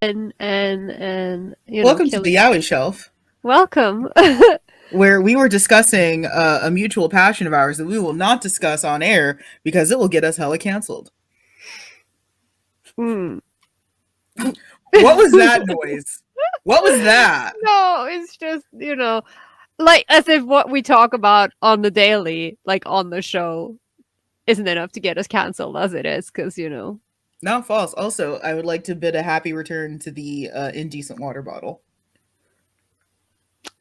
and Welcome to the killing. Yaoi Shelf, Welcome. where we were discussing a mutual passion of ours that we will not discuss on air because it will get us hella canceled. Mm. What was that noise? What was that? No, it's just like as if what we talk about on the daily, like on the show, isn't enough to get us canceled as it is, because Not false. Also, I would like to bid a happy return to the indecent water bottle.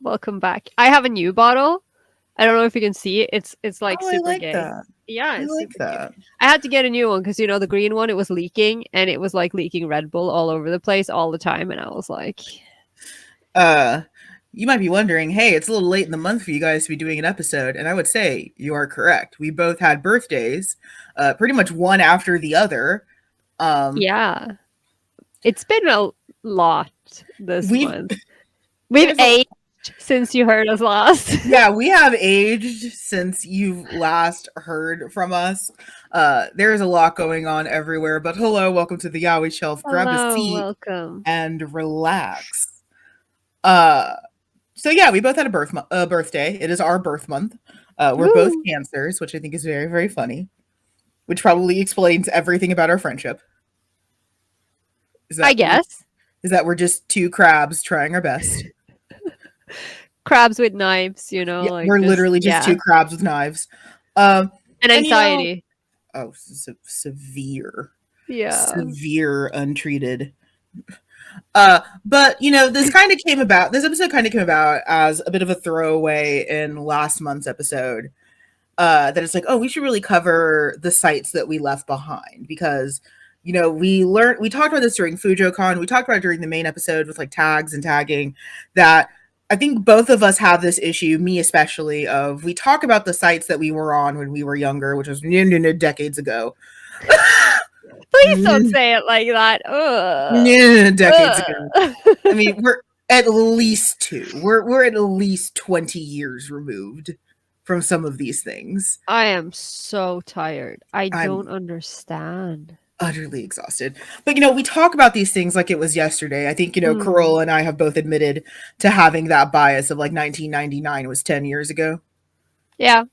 welcome back. I have a new bottle. I don't know if you can see it. It's like Oh, I super like gay. that. Yeah, I it's like super cute. that. I had to get a new one because the green one, it was leaking, and it was like leaking Red Bull all over the place all the time, and I was like, Uh, you might be wondering, hey, it's a little late in the month for you guys to be doing an episode, and I would say you are correct. We both had birthdays, pretty much one after the other. yeah, it's been a lot this We've month. We've there's a aged since you heard us last. Yeah, we have aged since you've last heard from us. There's a lot going on everywhere, but hello, welcome to the Yaoi Shelf. Grab a Hello, seat welcome. and relax. Uh, so yeah, we both had a birthday. It is our birth month. We're both Woo. cancers, which I think is very, very funny, which probably explains everything about our friendship. Is I that guess is that we're just two crabs trying our best. crabs with knives, Yeah, like we're just literally just yeah, two crabs with knives. Um, and and anxiety. severe, Yeah. severe untreated. But this episode kind of came about as a bit of a throwaway in last month's episode. That it's like, oh, we should really cover the sites that we left behind because we talked about this during FujoCon, we talked about it during the main episode with like tags and tagging, that I think both of us have this issue, me especially, of we talk about the sites that we were on when we were younger, which was decades ago. Please don't say it like that. Ugh. Decades ago. Ugh. I mean, we're at least two. We're at least 20 years removed from some of these things. I am so tired. I don't I'm understand. utterly exhausted. But we talk about these things like it was yesterday. I think, Mm. Carola and I have both admitted to having that bias of like 1999 was 10 years ago. Yeah.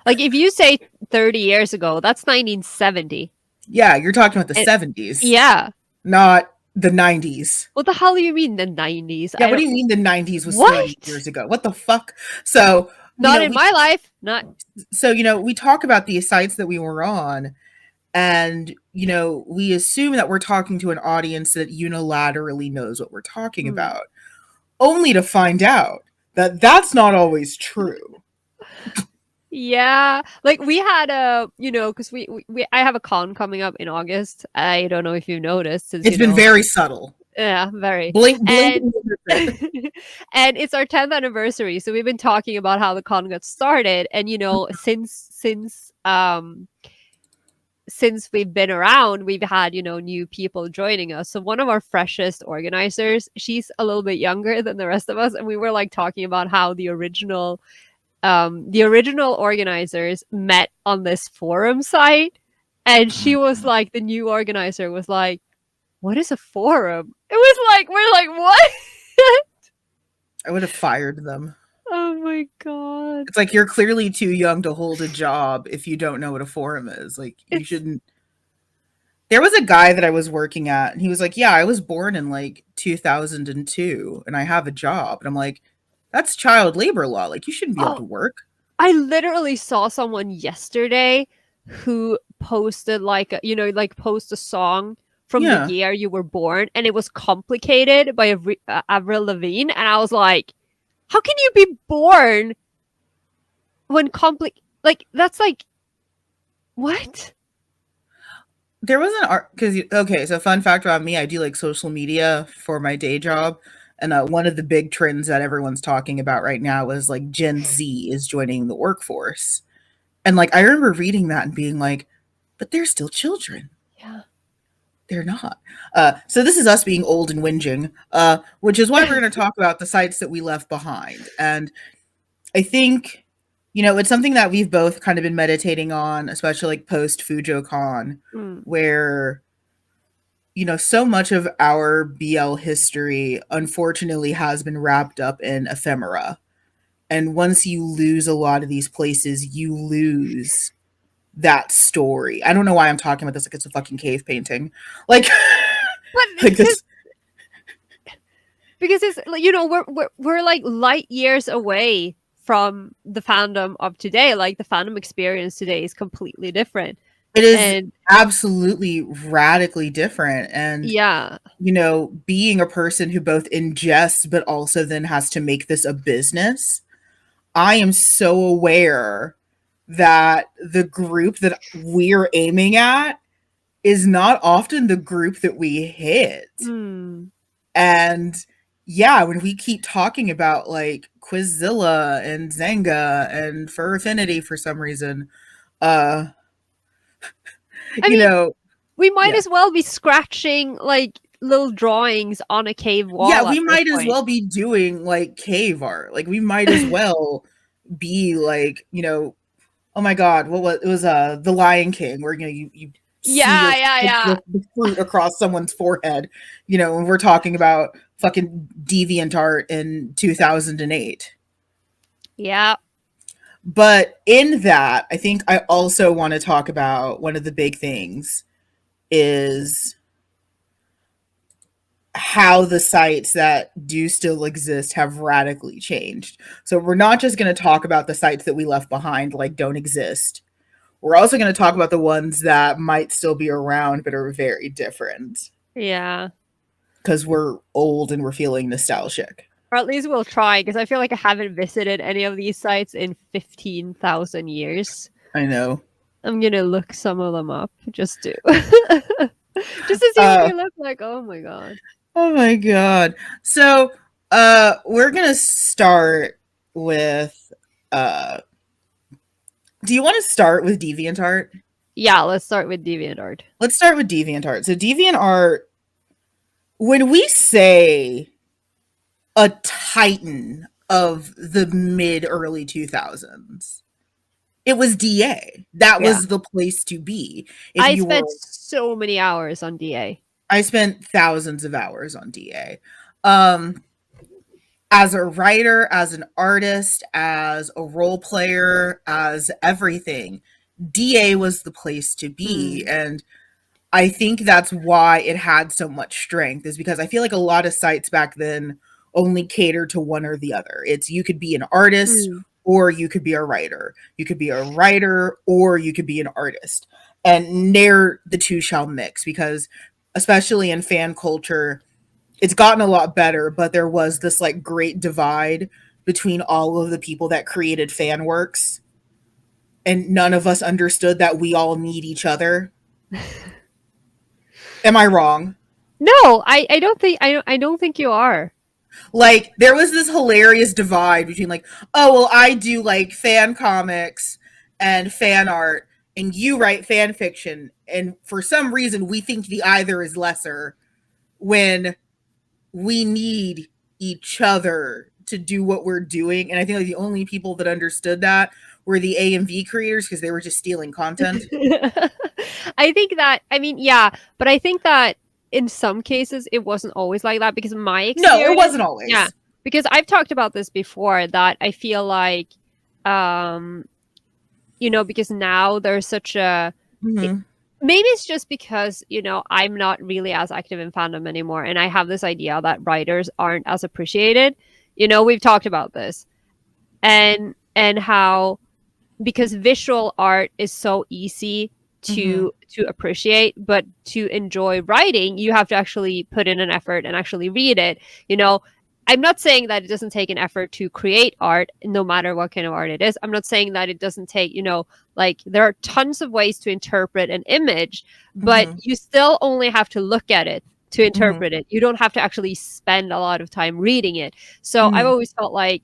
Like if you say 30 years ago, that's 1970. Yeah, you're talking about the And 70s, yeah. not the 90s. What the hell do you mean the 90s? Yeah, I what do don't you mean the 90s was 30 What? years ago? What the fuck? So, Not in my life. Not we talk about these sites that we were on, and we assume that we're talking to an audience that unilaterally knows what we're talking mm. about, only to find out that that's not always true. Yeah, like we had because we I have a con coming up in August. I don't know if you've noticed, since It's been very subtle. yeah, very. Blink And and and it's our 10th anniversary, so we've been talking about how the con got started, and since we've been around, we've had new people joining us. So one of our freshest organizers, she's a little bit younger than the rest of us, and we were like talking about how the original organizers met on this forum site, and she was like, the new organizer was like, what is a forum? It was like, we're like, what? I would have fired them. Oh my god. It's like, you're clearly too young to hold a job if you don't know what a forum is. Like, you It's shouldn't. There was a guy that I was working at, and he was like, yeah, I was born in like 2002 and I have a job. And I'm like, that's child labor law. Like, you shouldn't be able oh, to work. I literally saw someone yesterday who posted like post a song from the Yeah. year you were born, and it was complicated by Avril Lavigne, and I was like, how can you be born when like that's like what? There was an art because okay, so fun fact about me, I do like social media for my day job, and one of the big trends that everyone's talking about right now is like Gen Z is joining the workforce, and like I remember reading that and being like, but they're still children. Yeah. They're not. So this is us being old and whinging, which is why we're going to talk about the sites that we left behind. And I think, it's something that we've both kind of been meditating on, especially like post FujoCon, Mm. where, so much of our BL history, unfortunately, has been wrapped up in ephemera. And once you lose a lot of these places, you lose that story. I don't know why I'm talking about this like it's a fucking cave painting. Like, But like this. because it's we're like light years away from the fandom of today. Like the fandom experience today is completely different. It is And absolutely radically different. And, yeah. being a person who both ingests but also then has to make this a business, I am so aware that the group that we're aiming at is not often the group that we hit. Mm. And yeah, when we keep talking about like Quizzilla and Zanga and Fur Affinity for some reason, uh, I you mean, know, we might yeah. as well be scratching like little drawings on a cave Yeah, wall at we this might as point. well be doing like cave art. Like we might as well be like, oh my god, what was it was the Lion King where you Yeah, smear yeah, yeah. the fruit across someone's forehead, when we're talking about fucking deviant art in 2008. Yeah. But in that, I think I also want to talk about one of the big things is how the sites that do still exist have radically changed. So we're not just going to talk about the sites that we left behind, like don't exist. We're also going to talk about the ones that might still be around but are very different Yeah. because we're old and we're feeling nostalgic. Or at least we'll try, because I feel like I haven't visited any of these sites in 15,000 years. I know. I'm gonna look some of them up just to just to see what Uh, they look like. Oh my god. oh my god. So, we're going to start with uh do you want to start with DeviantArt? Yeah, let's start with DeviantArt. Let's start with DeviantArt. So DeviantArt, when we say a titan of the mid early 2000s, it was DA. That Yeah. was the place to be. If I you were spent so many hours on DA. I spent thousands of hours on DA. Um as a writer, as an artist, as a role player, as everything, DA was the place to be. Mm. And I think that's why it had so much strength, is because I feel like a lot of sites back then only cater to one or the other. It's you could be an artist Mm. or you could be a writer. You could be a writer or you could be an artist. And ne'er the two shall mix, because especially in fan culture, it's gotten a lot better, but there was this like great divide between all of the people that created fan works, and none of us understood that we all need each other. Am I wrong? No, I don't think I don't think you are. Like there was this hilarious divide between like, oh well, I do like fan comics and fan art and you write fan fiction, and for some reason we think the either is lesser when we need each other to do what we're doing. And I think like the only people that understood that were the AMV creators, because they were just stealing content. I think that, I mean, yeah, but I think that in some cases it wasn't always like that, because my No, it experience, wasn't yeah, always. because I've talked about this before, that I feel like, um, because now there's such a, Mm-hmm. maybe it's just because, I'm not really as active in fandom anymore. And I have this idea that writers aren't as appreciated. We've talked about this, and how, because visual art is so easy Mm-hmm. to appreciate, but to enjoy writing you have to actually put in an effort and actually read it. I'm not saying that it doesn't take an effort to create art, no matter what kind of art it is. I'm not saying that it doesn't take, like there are tons of ways to interpret an image, but Mm-hmm. you still only have to look at it to Mm-hmm. interpret it. You don't have to actually spend a lot of time reading it. So I've Mm-hmm. always felt like,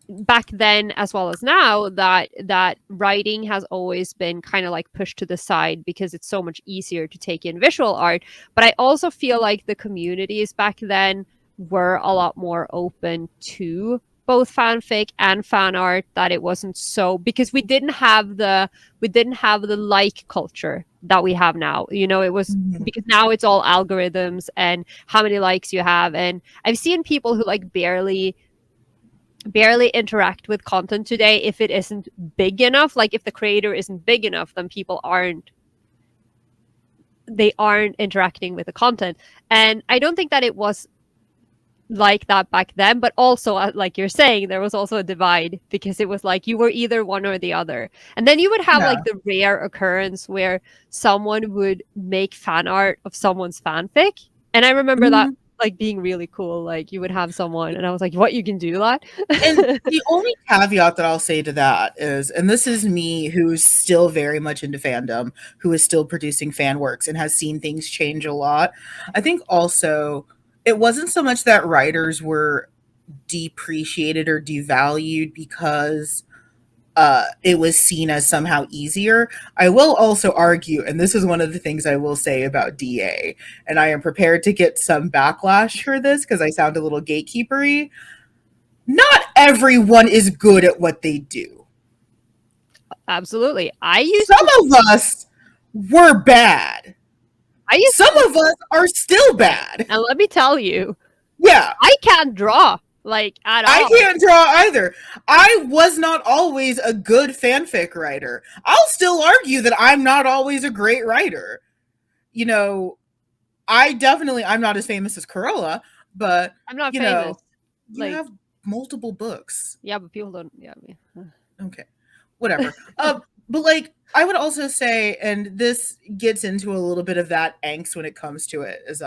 back then as well as now, that writing has always been kind of like pushed to the side because it's so much easier to take in visual art. But I also feel like the communities back then were a lot more open to both fanfic and fan art, that it wasn't so, because we didn't have the like culture that we have now. You know, it was Mhm. because now it's all algorithms and how many likes you have. And I've seen people who like barely interact with content today if it isn't big enough. Like if the creator isn't big enough, then people aren't interacting with the content. And I don't think that it was like that back then, but also like you're saying, there was also a divide because it was like you were either one or the other. And then you would have Yeah. like the rare occurrence where someone would make fan art of someone's fanfic. And I remember that Mhm. like being really cool. Like you would have someone and I was like, what, you can do that? And the only caveat that I'll say to that is, and this is me who's still very much into fandom, who is still producing fan works and has seen things change a lot. I think also it wasn't so much that writers were depreciated or devalued because it was seen as somehow easier. I will also argue, and this is one of the things I will say about DA, and I am prepared to get some backlash for this because I sound a little gatekeepery. Not everyone is good at what they do. Absolutely. I used Some to of us were bad. I used Some to of us are still bad. and let me tell you, Yeah, I can't draw like at I all. can't draw either. I was not always a good fanfic writer. I'll still argue that I'm not always a great writer. You know, I'm not as famous as Carola, but I'm not you famous. know, you Like have multiple books. yeah, but people don't yeah, I mean, Okay. Whatever. But like I would also say, and this gets into a little bit of that angst when it comes to it, is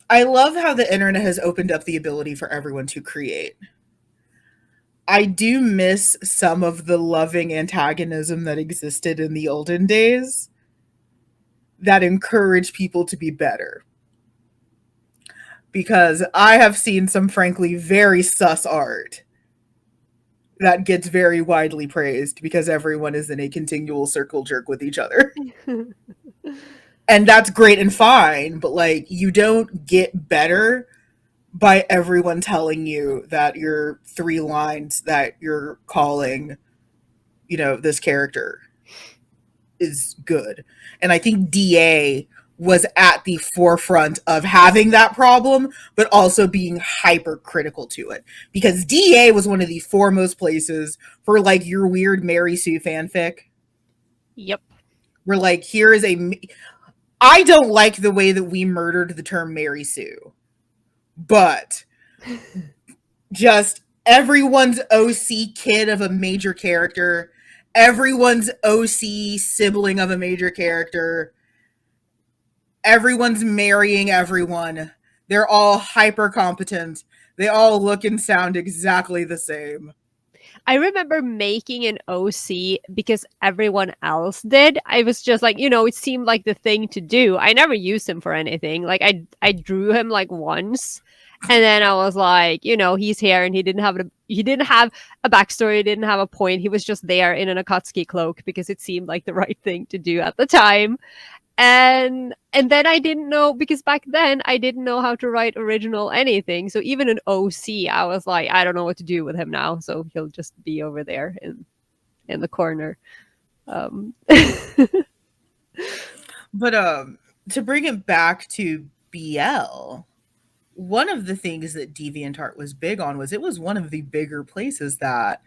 I love how the internet has opened up the ability for everyone to create. I do miss some of the loving antagonism that existed in the olden days that encouraged people to be better. Because I have seen some frankly very sus art that gets very widely praised because everyone is in a continual circle jerk with each other. And that's great and fine, but like you don't get better by everyone telling you that your 3 lines that you're calling, this character is good. And I think DA was at the forefront of having that problem, but also being hypercritical to it. Because DA was one of the foremost places for like your weird Mary Sue fanfic. yep. Where like, here is a. I don't like the way that we murdered the term Mary Sue, but just everyone's OC kid of a major character, everyone's OC sibling of a major character, everyone's marrying everyone. They're all hyper competent. They all look and sound exactly the same. I remember making an OC because everyone else did. I was just like, it seemed like the thing to do. I never used him for anything. Like I drew him like once, and then I was like, he's here, and he didn't have a backstory, he didn't have a point. He was just there in an Akatsuki cloak because it seemed like the right thing to do at the time. And then I didn't know, because back then I didn't know how to write original anything. So even an OC, I was like, I don't know what to do with him now. So he'll just be over there in the corner. Um, But to bring it back to BL, one of the things that DeviantArt was big on was it was one of the bigger places that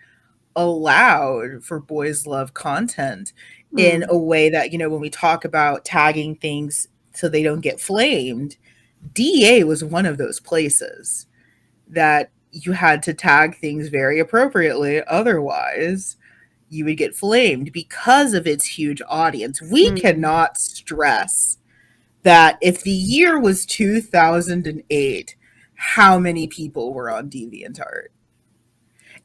allowed for boys love content in mm, a way that, when we talk about tagging things so they don't get flamed, DA was one of those places that you had to tag things very appropriately. Otherwise, you would get flamed because of its huge audience. We mm. cannot stress that if the year was 2008, how many people were on DeviantArt?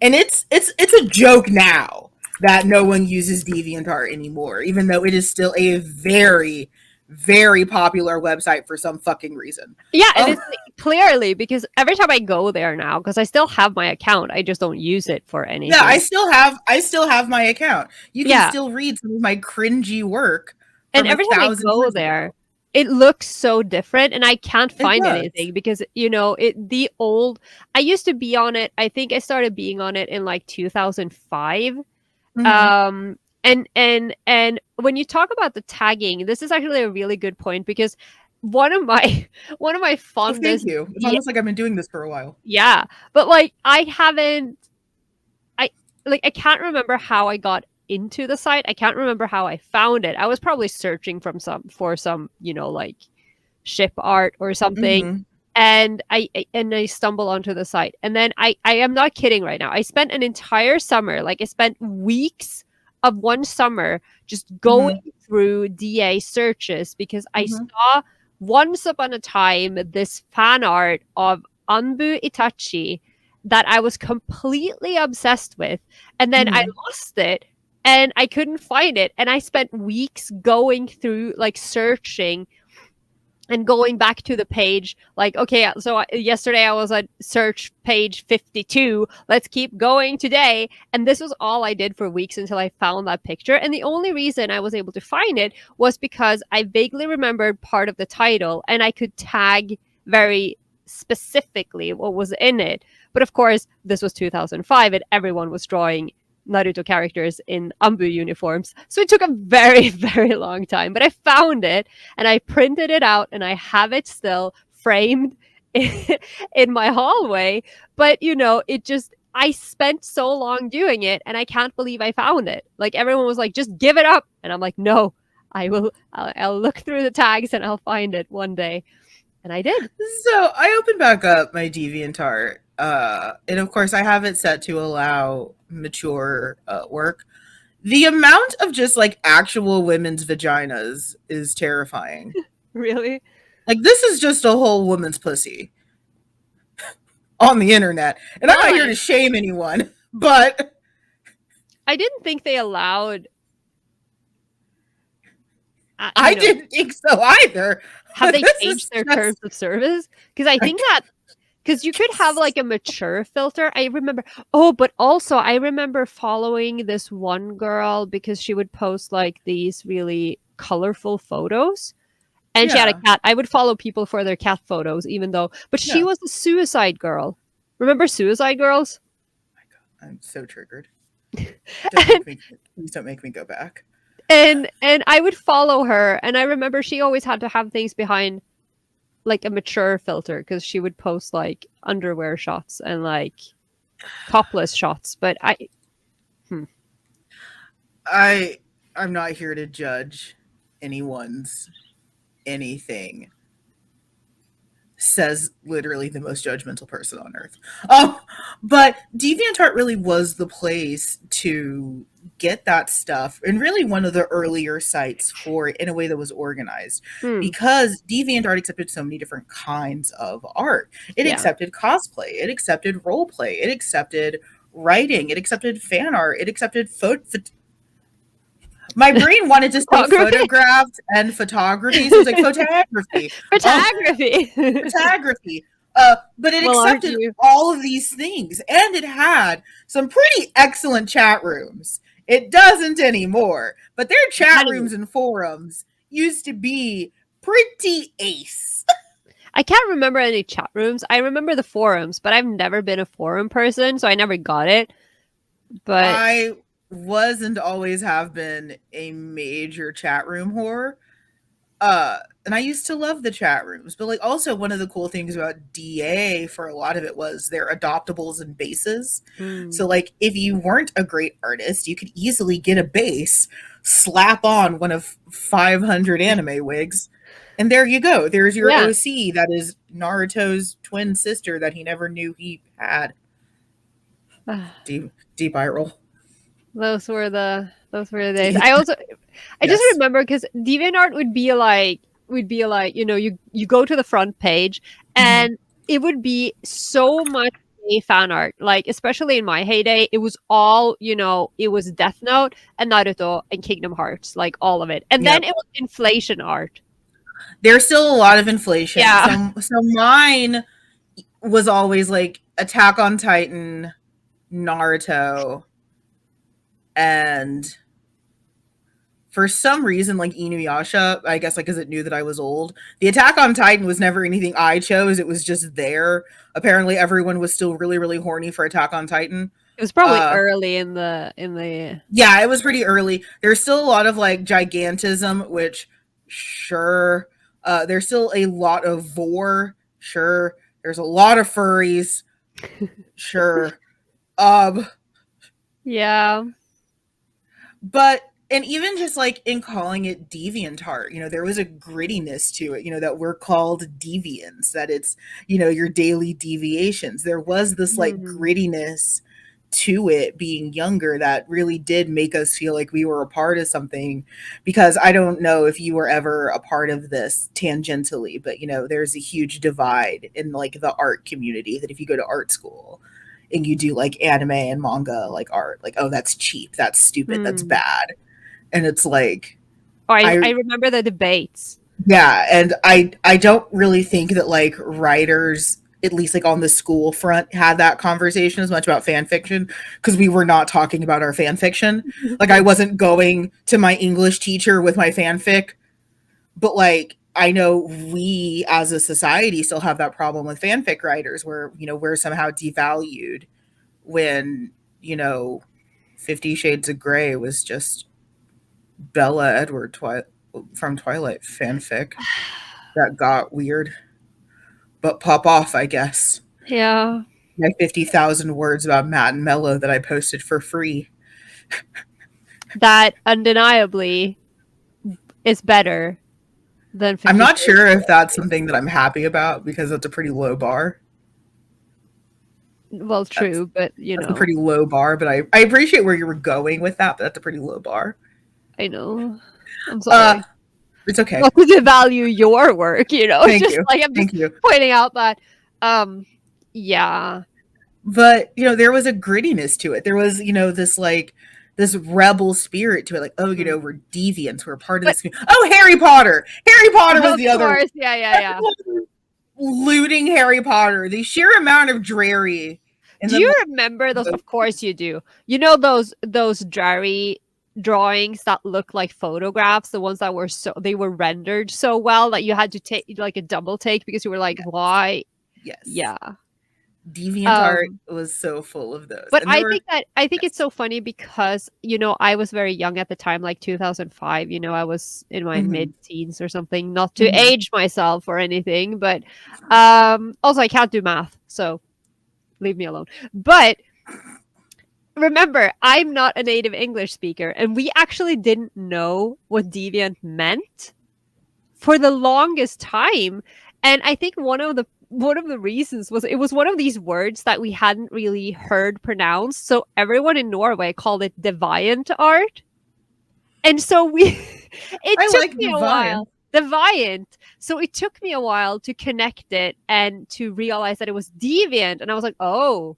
And it's a joke now that no one uses DeviantArt anymore, even though it is still a very, very popular website for some fucking reason. Yeah, and Um, it's clearly because every time I go there now, because I still have my account, I just don't use it for yeah, I anything. still have my account. You can Yeah, still read some of my cringy work and from a every time I thousand go years there, ago. it looks so different, and I can't It find does. anything because the old. I used to be on it. I think I started being on it in like 2005, Mhm. And when you talk about the tagging, this is actually a really good point because one of my one of my Well, thank fondest you. It's yeah, almost like I've been doing this for a while. yeah, but like I haven't I like I can't remember how I got into the site. I can't remember how I found it. I was probably searching from some for some, like ship art or something. Mhm. And I stumble onto the site. And then I am not kidding right now. I spent an entire summer, like I spent weeks of one summer just going Mhm. through DA searches because I Mhm. saw once upon a time this fan art of Anbu Itachi that I was completely obsessed with. And then I Mhm. lost it and I couldn't find it. And I spent weeks going through, like, searching and going back to the page, like, okay, so yesterday I was at search page 52, let's keep going today. And this was all I did for weeks until I found that picture. And the only reason I was able to find it was because I vaguely remembered part of the title and I could tag very specifically what was in it. But of course, this was 2005 and everyone was drawing Naruto characters in Ambu uniforms. So it took a very, very long time. But I found it and I printed it out and I have it still framed in my hallway. But it just, I spent so long doing it and I can't believe I found it. Like everyone was like, just give it up. And I'm like, no, I'll look through the tags and I'll find it one day. And I did. So I opened back up my DeviantArt, and of course I have it set to allow mature work. The amount of just like actual women's vaginas is terrifying. Really? Like this is just a whole woman's pussy on the internet, and I'm Not not here to like, shame anyone, but I didn't think they allowed, uh, I you know, didn't think so either. have But they this changed is their terms just of service? Because I think that because you could have like a mature filter. I remember. Oh, but also I remember following this one girl because she would post like these really colorful photos, and she had a yeah, cat. I would follow people for their cat photos, even though. But she yeah. was a suicide girl. Remember suicide girls? I'm so triggered. Don't and make me. Please don't make me go back. and I would follow her, and I remember she always had to have things behind like a mature filter because she would post like underwear shots and like topless shots. But hmm. I I'm not here to judge anyone's anything, says literally the most judgmental person on earth. But DeviantArt really was the place to get that stuff, and really one of the earlier sites for it in a way that was organized, Hmm. because DeviantArt accepted so many different kinds of art. It Yeah. accepted cosplay, it accepted role play, it accepted writing, it accepted fan art, it accepted my brain wanted to say Photography? photographed and photography, so it was like photography. Oh, Photography. photography. But it Well, aren't accepted you? all of these things, and it had some pretty excellent chat rooms. It doesn't anymore, but their chat Honey, rooms and forums used to be pretty ace. I can't remember any chat rooms. I remember the forums, but I've never been a forum person, so I never got it. But I was and always have been a major chat room whore. And I used to love the chat rooms, but like also one of the cool things about DA for a lot of it was their adoptables and bases. hmm, So like if you weren't a great artist, you could easily get a base, slap on one of 500 anime wigs, and there you go. There's your yeah, OC that is Naruto's twin sister that he never knew he had. Deep eye roll. those were the days. Yeah. I just Yes. remember because DeviantArt would be like you go to the front page Mhm. and it would be so much fan art. Like especially in my heyday, it was all it was Death Note and Naruto and Kingdom Hearts, like all of it, and then Yep. it was inflation art. There's still a lot of inflation. Yeah. So mine was always like Attack on Titan, Naruto, and for some reason, like Inuyasha, I guess like because it knew that I was old. The Attack on Titan was never anything I chose. It was just there. Apparently, everyone was still really, really horny for Attack on Titan. It was probably early in the Yeah, it was pretty early. There's still a lot of like gigantism, which sure. There's still a lot of vor, sure. There's a lot of furries, sure. Um, yeah. but and even just like in calling it DeviantArt, there was a grittiness to it, that we're called deviants, that it's, your daily deviations. There was this like Mhm. grittiness to it being younger that really did make us feel like we were a part of something, because I don't know if you were ever a part of this tangentially, but there's a huge divide in like the art community, that if you go to art school and you do like anime and manga like art, like, oh, that's cheap, that's stupid, that's Hmm. bad. And it's like, Oh, I I remember the debates. yeah, and I don't really think that like writers, at least like on the school front, had that conversation as much about fan fiction, because we were not talking about our fan fiction. Like, I wasn't going to my English teacher with my fanfic, but like I know we as a society still have that problem with fanfic writers, where we're somehow devalued when 50 Shades of Grey was just Bella Edward from Twilight fanfic that got weird, but pop off, I guess. Yeah. My 50,000 words about Matt and Mello that I posted for free. That undeniably is better than I'm 50 not Shades sure of if that's Grey. something that I'm happy about, because that's a pretty low bar. Well, That's true, but that's a pretty low bar, but I appreciate where you were going with that, but that's a pretty low bar. I know. I'm Uh, sorry. it's okay. Not to devalue your work, Thank just you. like I'm just Thank you. pointing out that um yeah. But there was a grittiness to it. There was this like this rebel spirit to it, like, oh, Mm. we're deviants, we're part of But this oh, Harry Potter was of the other course, yeah. looting Harry Potter, the sheer amount of dreary, and Do then you like remember those? the, Of course you do. You know those Jerry drawings that look like photographs, the ones that were they were rendered so well that you had to take like a double take because you were like, yes, why? yes, Yeah. DeviantArt Um, was so full of those, but and there were I think it's yes, so funny because I was very young at the time, like 2005. I was in my mm-hmm, mid-teens or something. Not to mm-hmm. age myself or anything, but also I can't do math, so leave me alone. But remember, I'm not a native English speaker, and we actually didn't know what deviant meant for the longest time. And I think one of the reasons was it was one of these words that we hadn't really heard pronounced. So everyone in Norway called it deviant art. And so it I took like me a Deviant. while. Deviant. So it took me a while to connect it and to realize that it was deviant. And I was like, oh.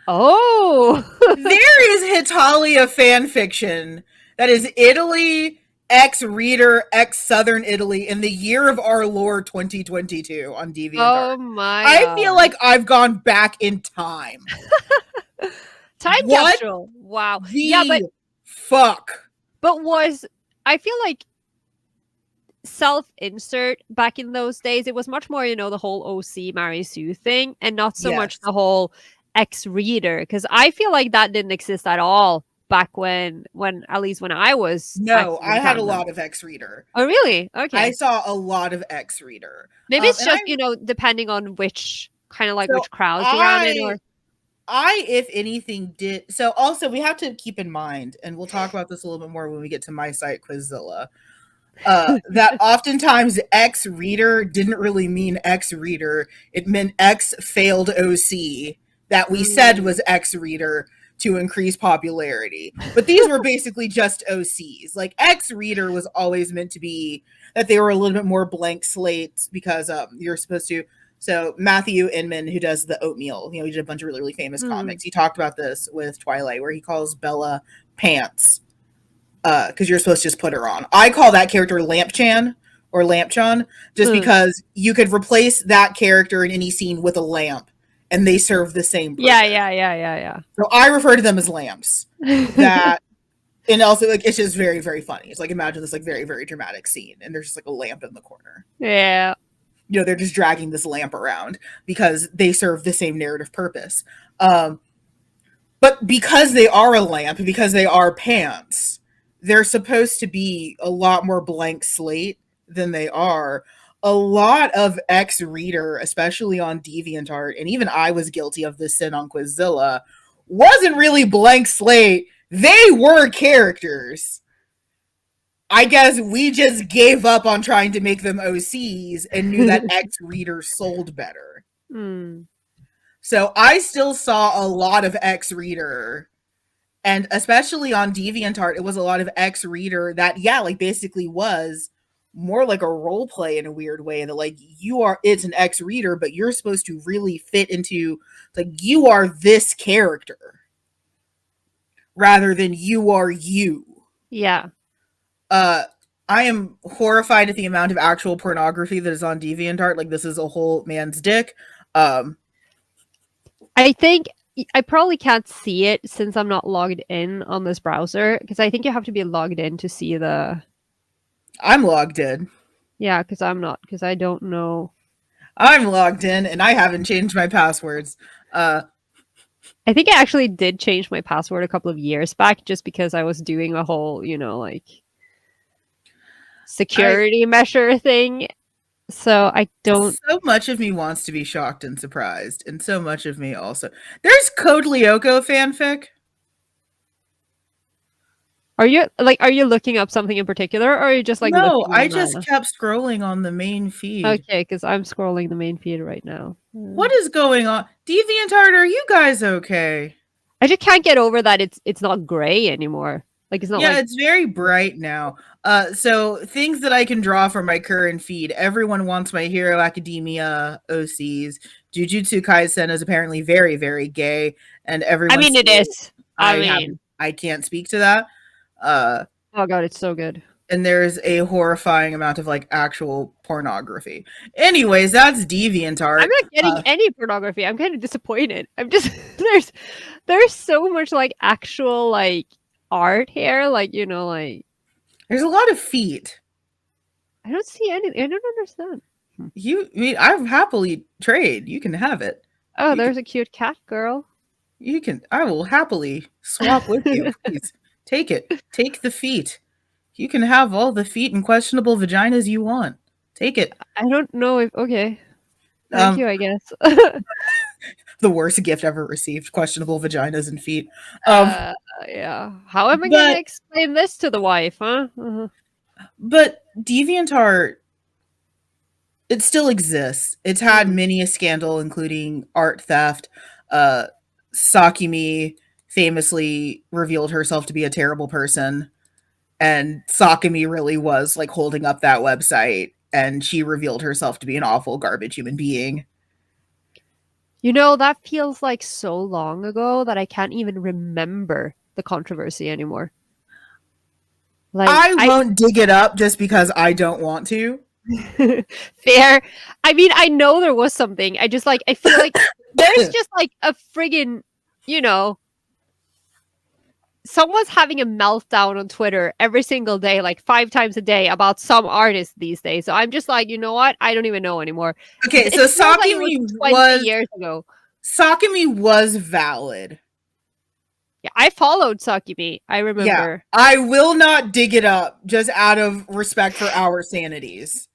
There is Hitalia fan fiction that is Italy X Reader X Southern Italy in the year of our Lord 2022 on DeviantArt. Oh my I feel like god. I've gone back in time. Time What capsule. Wow. Yeah, the fuck? but was I feel like self-insert back in those days, it was much more, the whole OC Mary Sue thing and not so much Yes. the whole X reader. Because I feel like that didn't exist at all back when at least when I was No, active I in had a fandom. lot of X Reader. Oh really? I Okay. saw a lot of X Reader. Maybe it's And I just, depending on which kind of like so which crowds you ran in I or if anything, did so. Also, we have to keep in mind, and we'll talk about this a little bit more when we get to my site, Quizzilla, that oftentimes X reader didn't really mean X reader. It meant X failed OC that we said mm, was X reader to increase popularity. But these were basically just OCs. Like, X reader was always meant to be that they were a little bit more blank slates, because you're supposed to. So Matthew Inman, who does the Oatmeal, he did a bunch of really, really famous mm. comics. He talked about this with Twilight, where he calls Bella Pants, because you're supposed to just put her on. I call that character Lampchan or Lampchan, just Mm. because you could replace that character in any scene with a lamp, and they serve the same Yeah, purpose. yeah. So I refer to them as lamps. That, and also, like, it's just very, very funny. It's like, imagine this like very, very dramatic scene, and there's just like a lamp in the corner. Yeah. They're just dragging this lamp around because they serve the same narrative purpose. But But because they are a lamp, because they are pants, they're supposed to be a lot more blank slate than they are. A lot of ex reader, especially on DeviantArt, and even I was guilty of this sin on Quizzilla, wasn't really blank slate. They were characters. I guess we just gave up on trying to make them OCs and knew that ex readers sold better. Mm. So I still saw a lot of X Reader, and especially on DeviantArt, it was a lot of X Reader that, yeah, like basically was more like a role play in a weird way. That like it's an X Reader, but you're supposed to really fit into like you are this character rather than you are you. Yeah. I am horrified at the amount of actual pornography that is on DeviantArt. Like this is a whole man's dick. I think I probably can't see it since I'm not logged in on this browser, because I think you have to be logged in to see the. I'm logged in. Yeah, because I'm not, because I don't know. I'm logged in and I haven't changed my passwords. I think I actually did change my password a couple of years back just because I was doing a whole, like security measure thing. So I don't. So much of me wants to be shocked and surprised, and so much of me also. There's Code Lyoko fanfic. Are you looking up something in particular, or are you just like No, looking I on just the... kept scrolling on the main feed. Okay, because I'm scrolling the main feed right now. What is going on? DeviantArt, are you guys okay? I just can't get over that it's not gray anymore. Like it's not Yeah, like... it's very bright now. So things that I can draw from my current feed. Everyone wants My Hero Academia OCs. Jujutsu Kaisen is apparently very, very gay, and everyone. I mean, it is. I can't speak to that. Oh god, it's so good. And there's a horrifying amount of like actual pornography. Anyways, that's DeviantArt. I'm not getting any pornography. I'm kind of disappointed. I'm just there's so much like actual like art here, like like there's a lot of feet. I don't see anything. I don't understand. I happily trade. You can have it. Oh, there's a cute cat girl. I will happily swap with you. Please take it. Take the feet. You can have all the feet and questionable vaginas you want. Take it. I don't know if... Okay. Thank you, I guess. The worst gift ever received: questionable vaginas and feet. Yeah. How am I going to explain this to the wife, huh? But DeviantArt, it still exists. It's had many a scandal, including art theft. Sakimi famously revealed herself to be a terrible person, and Sakimi really was like holding up that website, and she revealed herself to be an awful garbage human being. That feels like so long ago that I can't even remember the controversy anymore. Like I won't dig it up just because I don't want to. Fair. I mean, I know there was something. I just I feel like there's just like a friggin', someone's having a meltdown on Twitter every single day, like 5 times a day, about some artist these days. So I'm just like, you know what? I don't even know anymore. Okay, so Sakimi was 20 years ago. Sakimi was valid. Yeah, I followed Sakimi. I remember. Yeah, I will not dig it up just out of respect for our sanities.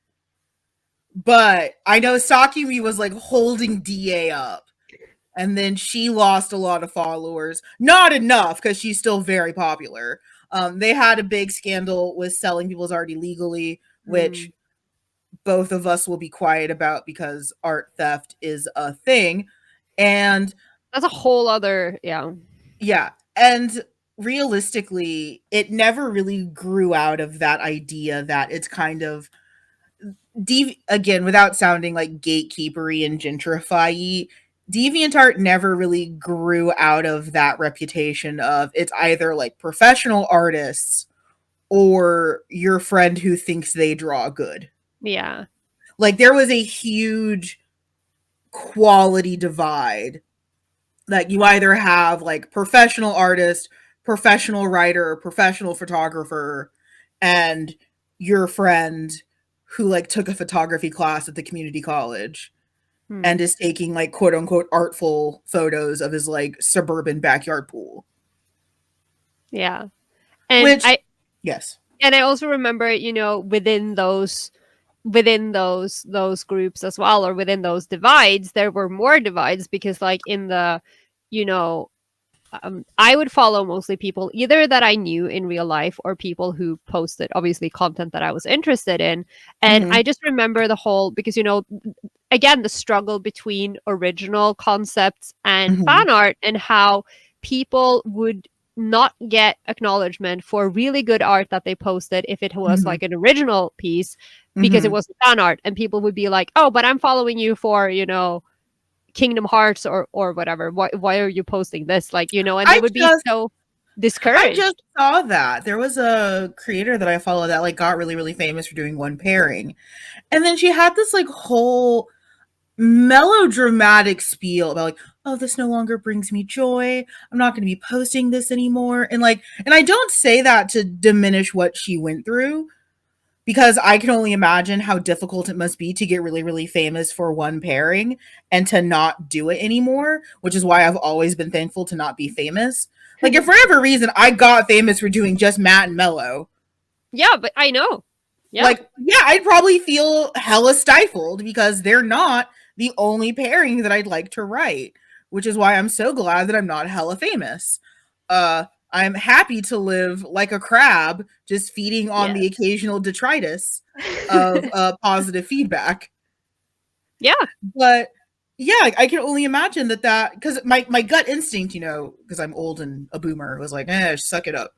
But I know Sakimi was like holding DA up. And then she lost a lot of followers. Not enough, because she's still very popular. They had a big scandal with selling people's art illegally, which both of us will be quiet about because art theft is a thing. And that's a whole other, yeah. Yeah. And realistically, it never really grew out of that idea that it's kind of, again, without sounding like gatekeepery and gentrify-y, DeviantArt never really grew out of that reputation of it's either like professional artists or your friend who thinks they draw good. Yeah. Like there was a huge quality divide. Like you either have like professional artist, professional writer, professional photographer, and your friend who like took a photography class at the community college. and is taking like quote unquote artful photos of his like suburban backyard pool. Yeah. And Which, yes. And I also remember, you know, within those groups as well, or within those divides, there were more divides because like in the, you know, I would follow mostly people either that I knew in real life or people who posted obviously content that I was interested in. And Mm-hmm. I just remember the whole, because, you know, again, the struggle between original concepts and Mm-hmm. fan art, and how people would not get acknowledgement for really good art that they posted if it was Mm-hmm. like an original piece because it Mm-hmm. was fan art, and people would be like, oh, but I'm following you for, you know, Kingdom Hearts or whatever. Why are you posting this? Like, you know, and they I would be just so I discouraged. just saw that there was a creator that I follow that like got really really famous for doing one pairing, and then she had this like whole melodramatic spiel about like, oh, this no longer brings me joy, I'm not going to be posting this anymore, and like, and I don't say that to diminish what she went through, because I can only imagine how difficult it must be to get really really famous for one pairing and to not do it anymore, which is why I've always been thankful to not be famous. Like, if for whatever reason I got famous for doing just Matt and Mello, Yeah, but I know. Yeah. like, yeah, I'd probably feel hella stifled because they're not the only pairing that I'd like to write, which is why I'm so glad that I'm not hella famous. I'm happy to live like a crab, just feeding on Yeah. the occasional detritus of positive feedback. Yeah. But yeah, I can only imagine that because my gut instinct, you know, because I'm old and a boomer, was like, suck it up.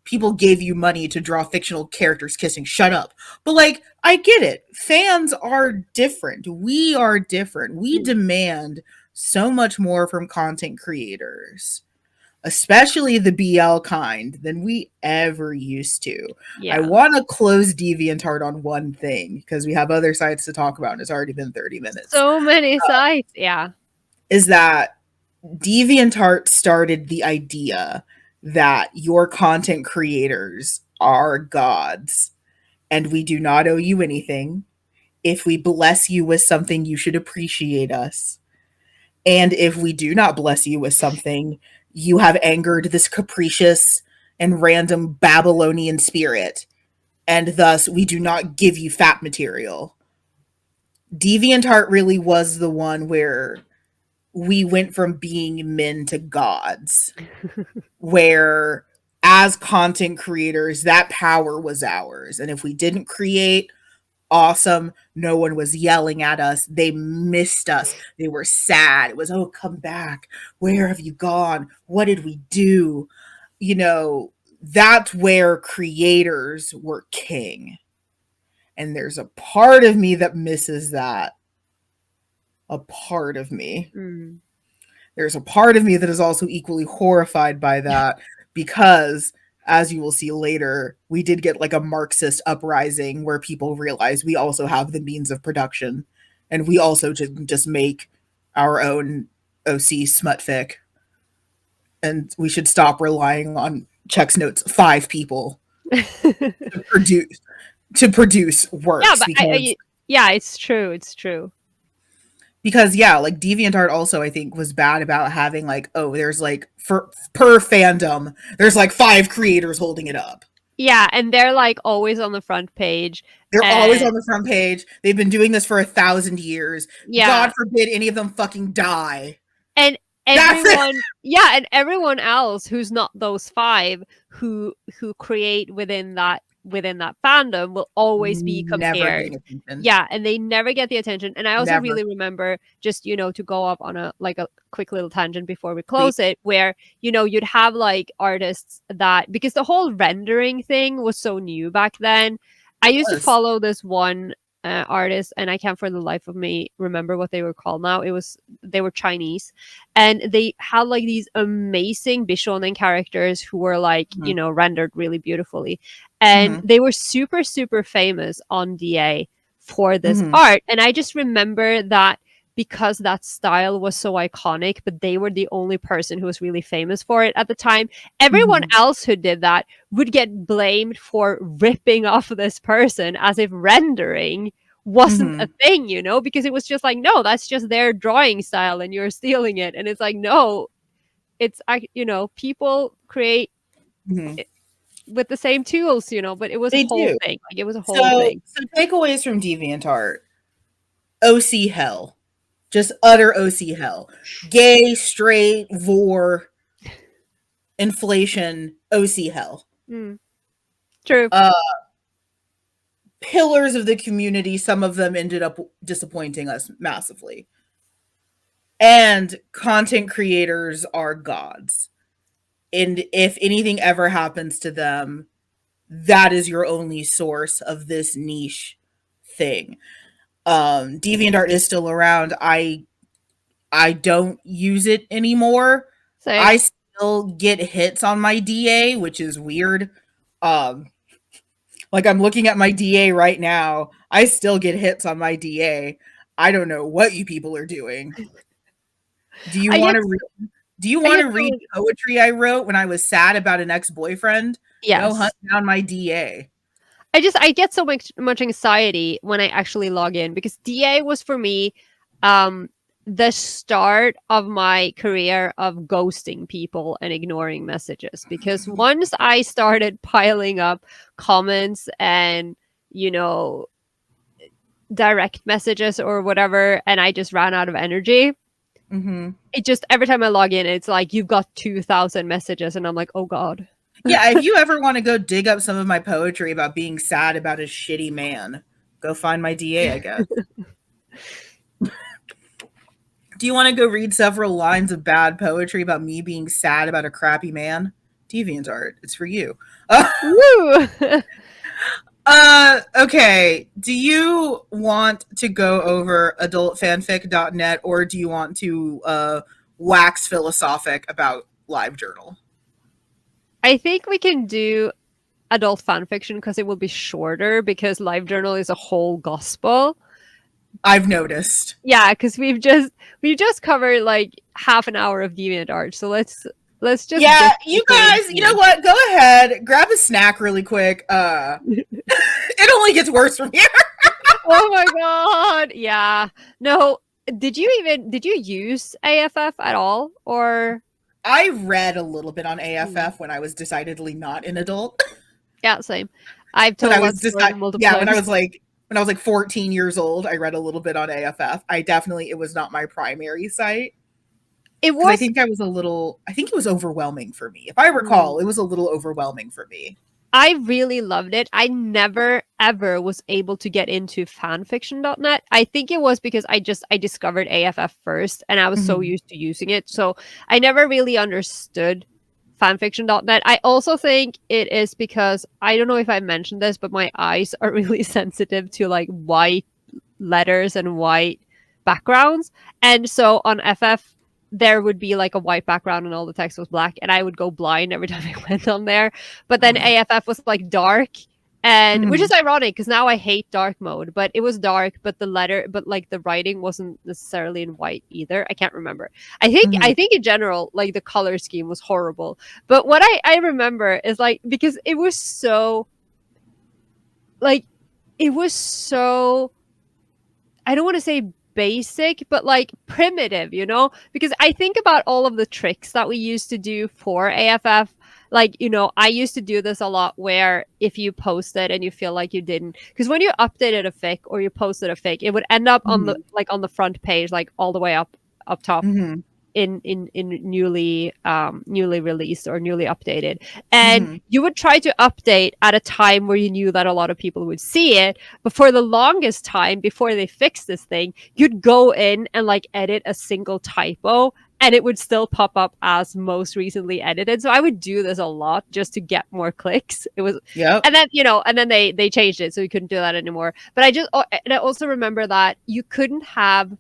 People gave you money to draw fictional characters kissing. Shut up. But like, I get it. Fans are different. We are different. We demand so much more from content creators, especially the BL kind, than we ever used to. I Yeah. want to close DeviantArt on one thing because we have other sites to talk about and it's already been 30 minutes. So many sites. Yeah. Is that DeviantArt started the idea that your content creators are gods and we do not owe you anything. If we bless you with something, you should appreciate us. And if we do not bless you with something, you have angered this capricious and random Babylonian spirit, and thus we do not give you fat material. DeviantArt really was the one where we went from being men to gods, where as content creators, that power was ours. And if we didn't create, awesome, no one was yelling at us. They missed us. They were sad. It was, oh, come back. Where have you gone? What did we do? You know, that's where creators were king. And there's a part of me that misses that. A part of me. Mm. There's a part of me that is also equally horrified by that because, as you will see later, we did get like a Marxist uprising where people realize we also have the means of production and we also just make our own OC smut fic. And we should stop relying on Chex Notes 5 people to produce Yeah, works but yeah, it's true. It's true. because yeah, like DeviantArt also I think was bad about having like, oh, there's like per fandom there's like 5 creators holding it up. Yeah, and they're like always on the front page. They're always And on the front page. They've been doing this for 1,000 years. yeah, God forbid any of them fucking die. and That's it. and everyone else who's not those 5 who create within that fandom will always be Never compared. getting attention. Yeah, and they never get the attention. And I also Never. really remember, just, you know, to go up on a quick little tangent before we Please. close it, where, you know, you'd have like artists that, because the whole rendering thing was so new back then. I used to follow this one artist, and I can't for the life of me remember what they were called now. They were Chinese, and they had like these amazing Bishonen characters who were like, you know, rendered really beautifully, and they were super super famous on DA for this art. And I just remember that because that style was so iconic, but they were the only person who was really famous for it at the time. Everyone else who did that would get blamed for ripping off this person, as if rendering wasn't a Mhm. thing, you know, because it was just like, no, that's just their drawing style and you're stealing it. And it's like, no, you know, people create Mhm. with the same tools, you know, but it was a They whole do. thing. Like it was a whole So thing. so takeaways from DeviantArt. OC hell. Just utter OC hell. Gay, straight, vor, inflation, OC hell. Mm, true. Uh Pillars of the community, some of them ended up disappointing us massively. And content creators are gods. And if anything ever happens to them, that is your only source of this niche thing. DeviantArt is still around. I don't use it anymore. Same. I still get hits on my DA, which is weird. Um, like I'm looking at my DA right now. I still get hits on my DA. I don't know what you people are doing. Do you I want get to do you I want get to read so poetry I wrote when I was sad about an ex-boyfriend? Go hunt yes. down my DA. I get so much anxiety when I actually log in because DA was for me the start of my career of ghosting people and ignoring messages because once I started piling up comments and you know direct messages or whatever and I just ran out of energy, Mhm. it just every time I log in it's like you've got 2,000 messages and I'm like, "Oh god." Yeah, if you ever want to go dig up some of my poetry about being sad about a shitty man, go find my DA, I guess. Do you want to go read several lines of bad poetry about me being sad about a crappy man? DeviantArt, it's for you. Woo. Okay. Do you want to go over adultfanfic.net or do you want to wax philosophic about LiveJournal? I think we can do adult fan fiction because it will be shorter because LiveJournal is a whole gospel. I've noticed. Yeah, because we've just covered like half an hour of DeviantArt, so let's just Yeah, dip you deeper guys, you know into. what? Go ahead, grab a snack really quick. It only gets worse from here. Oh my god! Yeah, no. Did you use AFF at all or? I read a little bit on Mm, AFF when I was decidedly not an adult. yeah, same. I've when I told was that story multiple yeah, times. when I was like 14 years old, I read a little bit on AFF. It was not my primary site It because was. I think it was overwhelming for me. If I Mm, recall, it was a little overwhelming for me. I really loved it. I never ever was able to get into fanfiction.net. I think it was because I discovered AFF first and I was so Mhm. used to using it. So I never really understood fanfiction.net. I also think it is because I don't know if I mentioned this, but my eyes are really sensitive to like white letters and white backgrounds. And so on FF, there would be like a white background and all the text was black, and I would go blind every time I went on there. But then AFF was like dark, and which is Mhm. ironic because now I hate dark mode, but it was dark, but like the writing wasn't necessarily in white either. I can't remember. I Mhm. think in general, like the color scheme was horrible. But what I remember is like because it was so like it was so I don't want to say basic, but like primitive, you know? Because I think about all of the tricks that we used to do for AFF. Like, you know, I used to do this a lot where if you posted and you feel like you didn't, because when you updated a fic or you posted a fic, it would end up on the Mhm. on the front page, like all the way up top Mhm. in newly released or newly updated, and Mhm. you would try to update at a time where you knew that a lot of people would see it, but for the longest time before they fixed this thing you'd go in and like edit a single typo and it would still pop up as most recently edited. So I would do this a lot just to get more clicks. It was Yep. and then and then they changed it so you couldn't do that anymore. But I also remember that you couldn't have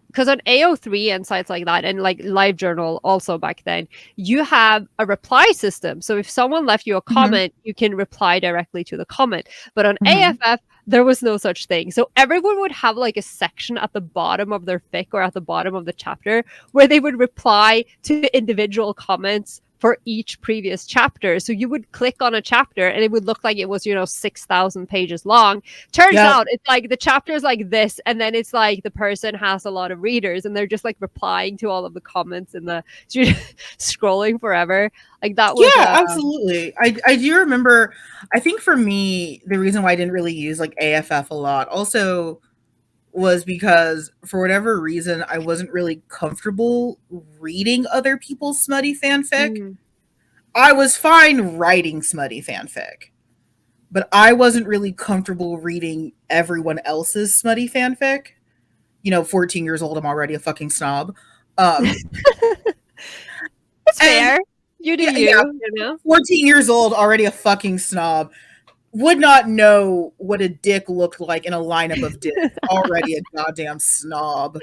because on AO3 and sites like that, and like LiveJournal also back then, you have a reply system. So if someone left you a Mhm. comment, you can reply directly to the comment. But on Mhm. AFF, there was no such thing. So everyone would have like a section at the bottom of their fic or at the bottom of the chapter where they would reply to individual comments for each previous chapter. So you would click on a chapter and it would look like it was, 6,000 pages long. Turns out it's like the chapter is like this, and then it's like the person has a lot of readers and they're just like replying to all of the comments and so you're scrolling forever. Like that was absolutely. I do remember, I think for me, the reason why I didn't really use like AFF a lot also was because for whatever reason I wasn't really comfortable reading other people's smutty fanfic. I was fine writing smutty fanfic, but I wasn't really comfortable reading everyone else's smutty fanfic. 14 years old, I'm already a fucking snob. It's fair. You do you. 14 years old, already a fucking snob. Would not know what a dick looked like in a lineup of dicks. Already a goddamn snob.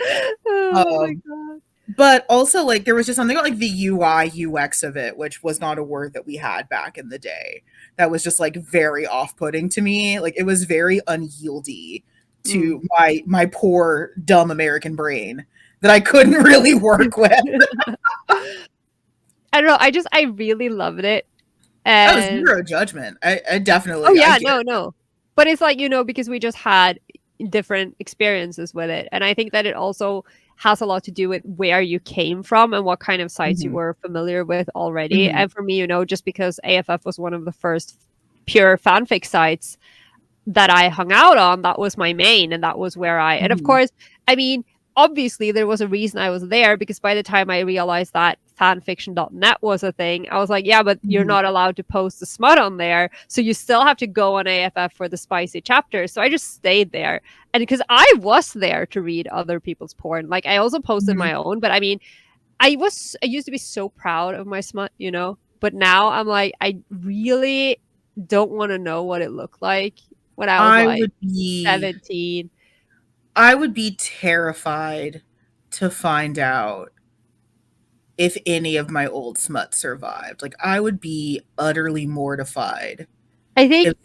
Oh my god. But also, like, there was just something about, like, the UI, UX of it, which was not a word that we had back in the day. That was just, like, very off-putting to me. Like, it was very unyieldy to my poor, dumb American brain that I couldn't really work with. I don't know. I really loved it. That was zero judgment. I definitely. Oh yeah, no. But it's like, because we just had different experiences with it. And I think that it also has a lot to do with where you came from and what kind of sites you were familiar with already. And for me, just because AFF was one of the first pure fanfic sites that I hung out on, that was my main, and that was where and of course, I mean, obviously there was a reason I was there, because by the time I realized that fanfiction.net was a thing, I was like, yeah, but you're not allowed to post the smut on there, so you still have to go on AFF for the spicy chapters. So I just stayed there, and because I was there to read other people's porn, like I also posted my own, but I mean, I used to be so proud of my smut, but now I'm like, I really don't want to know what it looked like when I was 17. I would be terrified to find out if any of my old smut survived. Like, I would be utterly mortified. I think,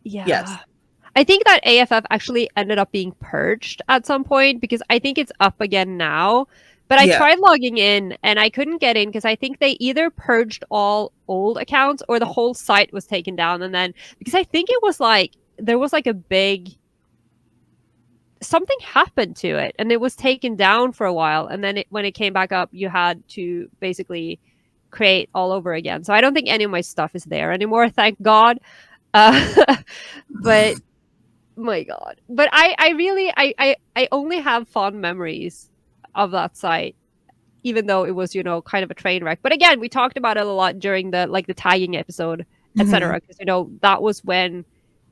yes. I think that AFF actually ended up being purged at some point, because I think it's up again now. But I tried logging in and I couldn't get in, because I think they either purged all old accounts or the whole site was taken down. And then, because I think it was like, there was like a big, something happened to it and it was taken down for a while, and then when it came back up, you had to basically create all over again. So I don't think any of my stuff is there anymore, thank God. But my god, but I really I only have fond memories of that site, even though it was kind of a train wreck. But again, we talked about it a lot during the tagging episode, etc., because that was when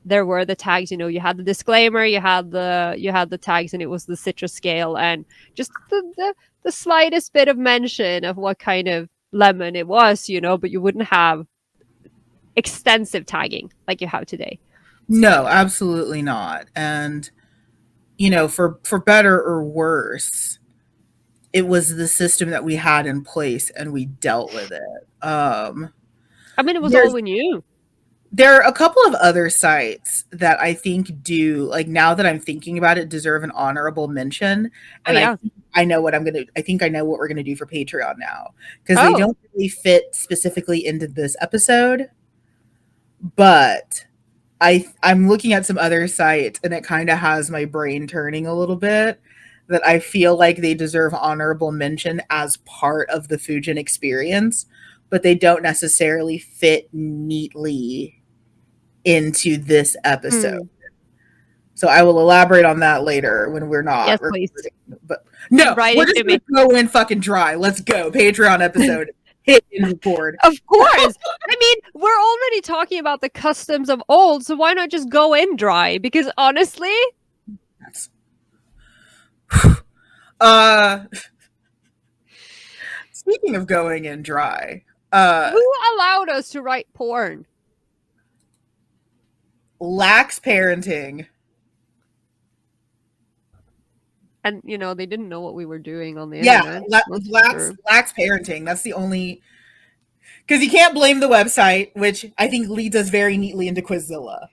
there were the tags. You had the disclaimer, you had the tags, and it was the citrus scale, and just the slightest bit of mention of what kind of lemon it was, but you wouldn't have extensive tagging like you have today. No, absolutely not. And for better or worse, it was the system that we had in place and we dealt with it. I mean, it was all we knew. There are a couple of other sites that I think do, like, now that I'm thinking about it, deserve an honorable mention. And I know what I think I know what we're going to do for Patreon now, because they don't really fit specifically into this episode. But I'm looking at some other sites and it kind of has my brain turning a little bit, that I feel like they deserve honorable mention as part of the Fujin experience, but they don't necessarily fit neatly into this episode. So I will elaborate on that later when we're not. Yes, please. But no, we're just going to go in fucking dry. Let's go. Patreon episode. Hit and record. Of course. I mean, we're already talking about the customs of old, so why not just go in dry? Because honestly, speaking of going in dry, who allowed us to write porn? Lax parenting. And they didn't know what we were doing on the internet. Lax parenting. That's the only, because you can't blame the website, which I think leads us very neatly into Quizzilla.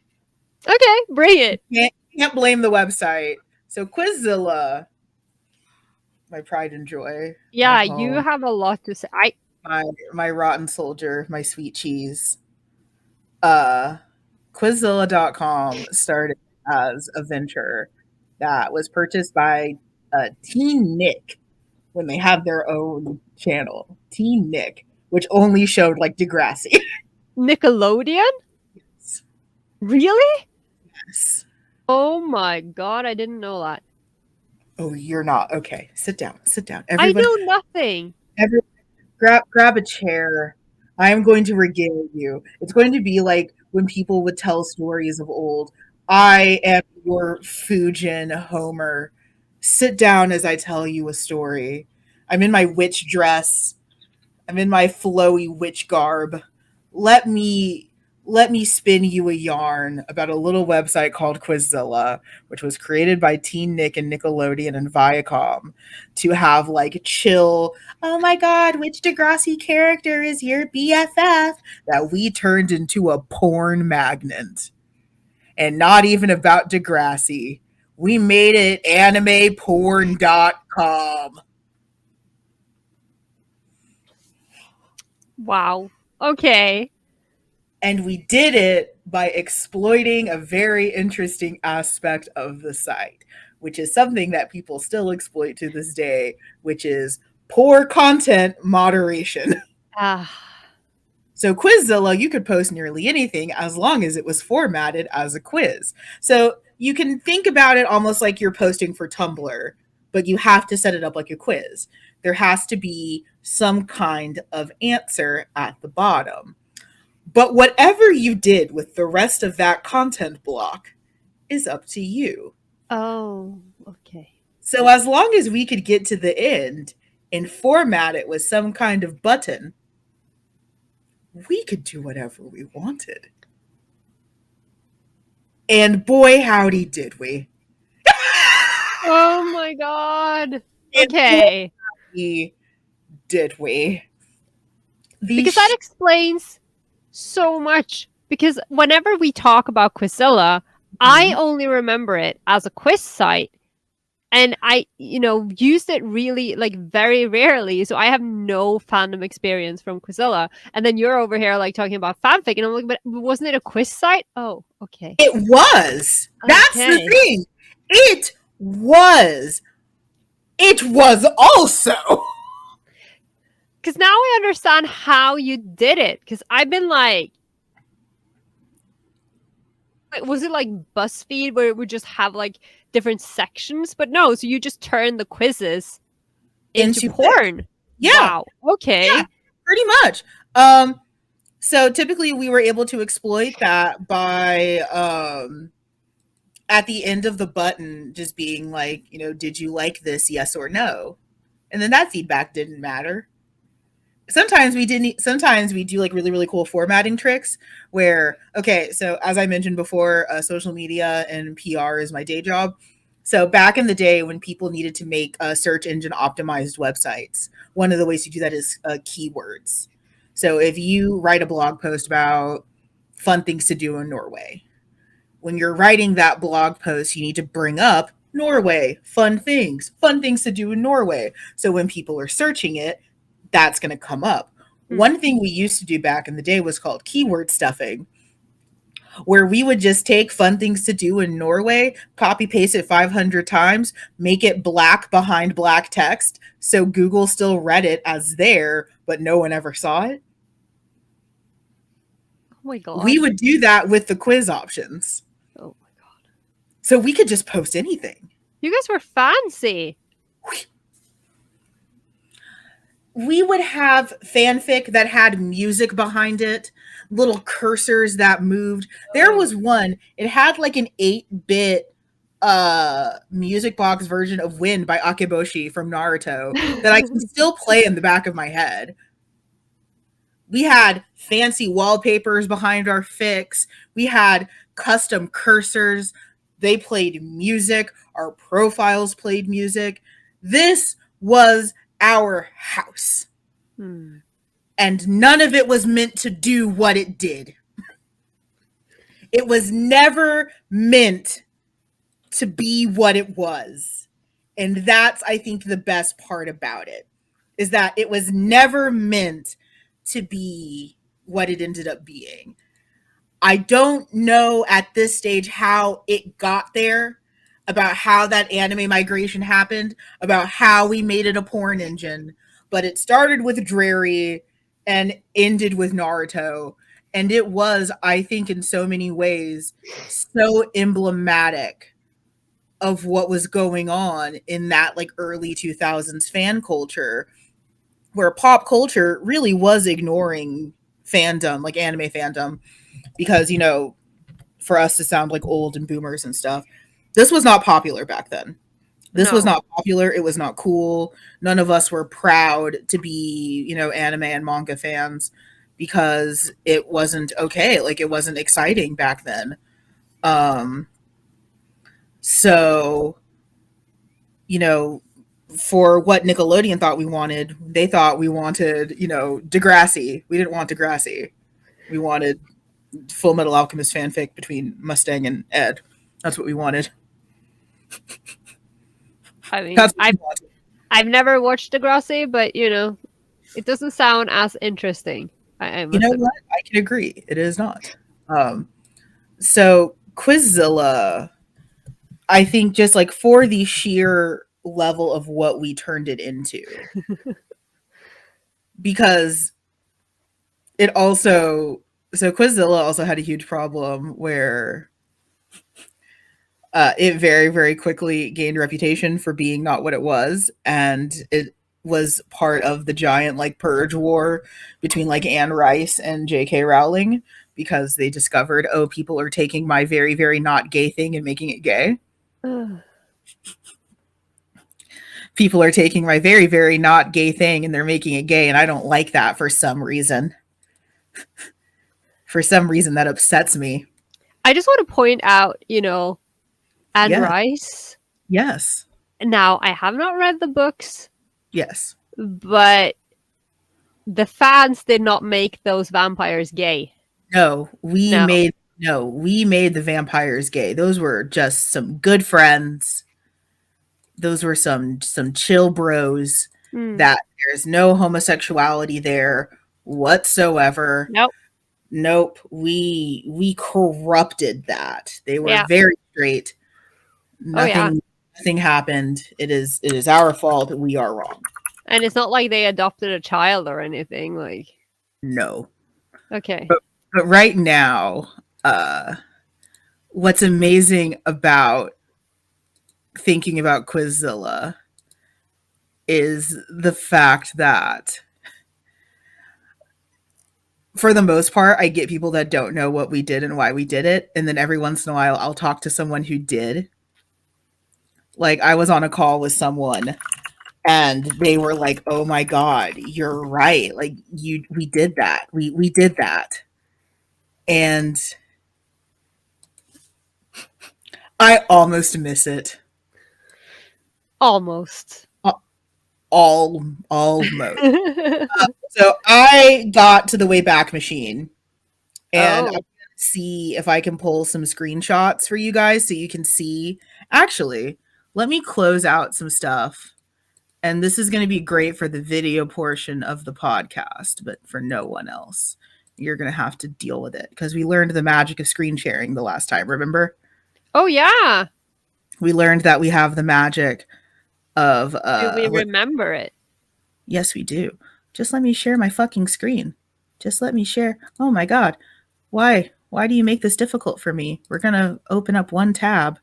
Okay, bring it. You can't blame the website. So Quizzilla, my pride and joy. Yeah, you have a lot to say. my rotten soldier, my sweet cheese. Uh, Quizzilla.com started as a venture that was purchased by Teen Nick when they had their own channel, Teen Nick, which only showed like Degrassi. Nickelodeon? Really? Yes. Oh my god, I didn't know that. Oh, you're not okay. Sit down. Sit down. I Everyone, know nothing. everyone, grab a chair. I am going to regale you. It's going to be like when people would tell stories of old. I am your Fujin Homer. Sit down as I tell you a story. I'm in my witch dress. I'm in my flowy witch garb. Let me let me spin you a yarn about a little website called Quizzilla, which was created by Teen Nick and Nickelodeon and Viacom to have like chill, oh my god, which Degrassi character is your BFF? That we turned into a porn magnet. And not even about Degrassi. We made it animeporn.com. Wow. Okay. And we did it by exploiting a very interesting aspect of the site, which is something that people still exploit to this day, which is poor content moderation. Ah. So Quizzilla, you could post nearly anything as long as it was formatted as a quiz. So you can think about it almost like you're posting for Tumblr, but you have to set it up like a quiz. There has to be some kind of answer at the bottom. But whatever you did with the rest of that content block is up to you. Oh, okay. So as long as we could get to the end and format it with some kind of button, we could do whatever we wanted. And boy, howdy, did we. Oh my god. And Okay. boy, did we. Because that explains so much. Because whenever we talk about Quizilla, I only remember it as a quiz site. And I, used it really like very rarely. So I have no fandom experience from Quizilla. And then you're over here like talking about fanfic. And I'm like, but wasn't it a quiz site? Oh, okay. It was. That's the Okay. thing. It was. It was also. Because now I understand how you did it. Because I've been like, was it like BuzzFeed where it would just have like different sections? But no, so you just turn the quizzes into porn. Yeah. Wow. Okay. Yeah, pretty much. So typically we were able to exploit that by at the end of the button just being like, did you like this? Yes or no. And then that feedback didn't matter. Sometimes we didn't, sometimes we do like really, really cool formatting tricks where, okay, so as I mentioned before, social media and PR is my day job. So back in the day when people needed to make search engine optimized websites, one of the ways to do that is keywords. So if you write a blog post about fun things to do in Norway, when you're writing that blog post, you need to bring up Norway, fun things to do in Norway. So when people are searching it, that's going to come up. One thing we used to do back in the day was called keyword stuffing, where we would just take fun things to do in Norway, copy paste it 500 times, make it black behind black text. So Google still read it as there, but no one ever saw it. Oh my god. We would do that with the quiz options. Oh my god. So we could just post anything. You guys were fancy. We would have fanfic that had music behind it, little cursors that moved. There was one, it had like an 8-bit music box version of Wind by Akeboshi from Naruto that I can still play in the back of my head. We had fancy wallpapers behind our fics. We had custom cursors. They played music. Our profiles played music. This was our house. And none of it was meant to do what it did. It was never meant to be what it was. And that's, I think, the best part about it, is that it was never meant to be what it ended up being. I don't know at this stage how it got there, about how that anime migration happened, about how we made it a porn engine, but it started with Dreary and ended with Naruto. And it was, I think, in so many ways, so emblematic of what was going on in that like early 2000s fan culture, where pop culture really was ignoring fandom, like anime fandom, because, you know, for us to sound like old and boomers and stuff, this was not popular back then. This was No. not popular. It was not cool. None of us were proud to be, you know, anime and manga fans because it wasn't okay. Like, it wasn't exciting back then. Um, so, you know, for what Nickelodeon thought we wanted, they thought we wanted, you know, Degrassi. We didn't want Degrassi. We wanted Full Metal Alchemist fanfic between Mustang and Ed. That's what we wanted. I mean, That's what we wanted. I've never watched Degrassi, but you know, it doesn't sound as interesting. I You must know admit. what? I can agree. It is not. So Quizzilla, I think, just like for the sheer level of what we turned it into, because it also, so Quizzilla also had a huge problem where it very, very quickly gained a reputation for being not what it was. And it was part of the giant like purge war between like Anne Rice and J.K. Rowling, because they discovered, oh, people are taking my very, very not gay thing and making it gay. People are taking my very, very not gay thing and they're making it gay. And I don't like that for some reason. For some reason, that upsets me. I just want to point out, you know, Anne Yeah. Rice. Yes. Now, I have not read the books, Yes. but the fans did not make those vampires gay. No, we No. made we made the vampires gay. Those were just some good friends. Those were some chill bros that there's no homosexuality there whatsoever. Nope. Nope. We corrupted that. They were Yeah. very straight. Oh yeah. Nothing happened. It is our fault. We are wrong. And it's not like they adopted a child or anything. Like, No. okay. But right now, what's amazing about thinking about Quizzilla is the fact that, for the most part, I get people that don't know what we did and why we did it. And then every once in a while, I'll talk to someone who did. Like, I was on a call with someone and they were like, oh my God, you're right. Like, we did that. We did that. And I almost miss it. Almost. Almost. So I got to the Wayback Machine, and I'm Oh. gonna see if I can pull some screenshots for you guys so you can see. Actually, let me close out some stuff. And this is going to be great for the video portion of the podcast, but for no one else. You're going to have to deal with it because we learned the magic of screen sharing the last time, remember? Oh yeah. We learned that we have the magic of Do we remember it? yes, we do. Just let me share my fucking screen. Just let me share. Oh my God. Why? Why do you make this difficult for me? We're going to open up one tab.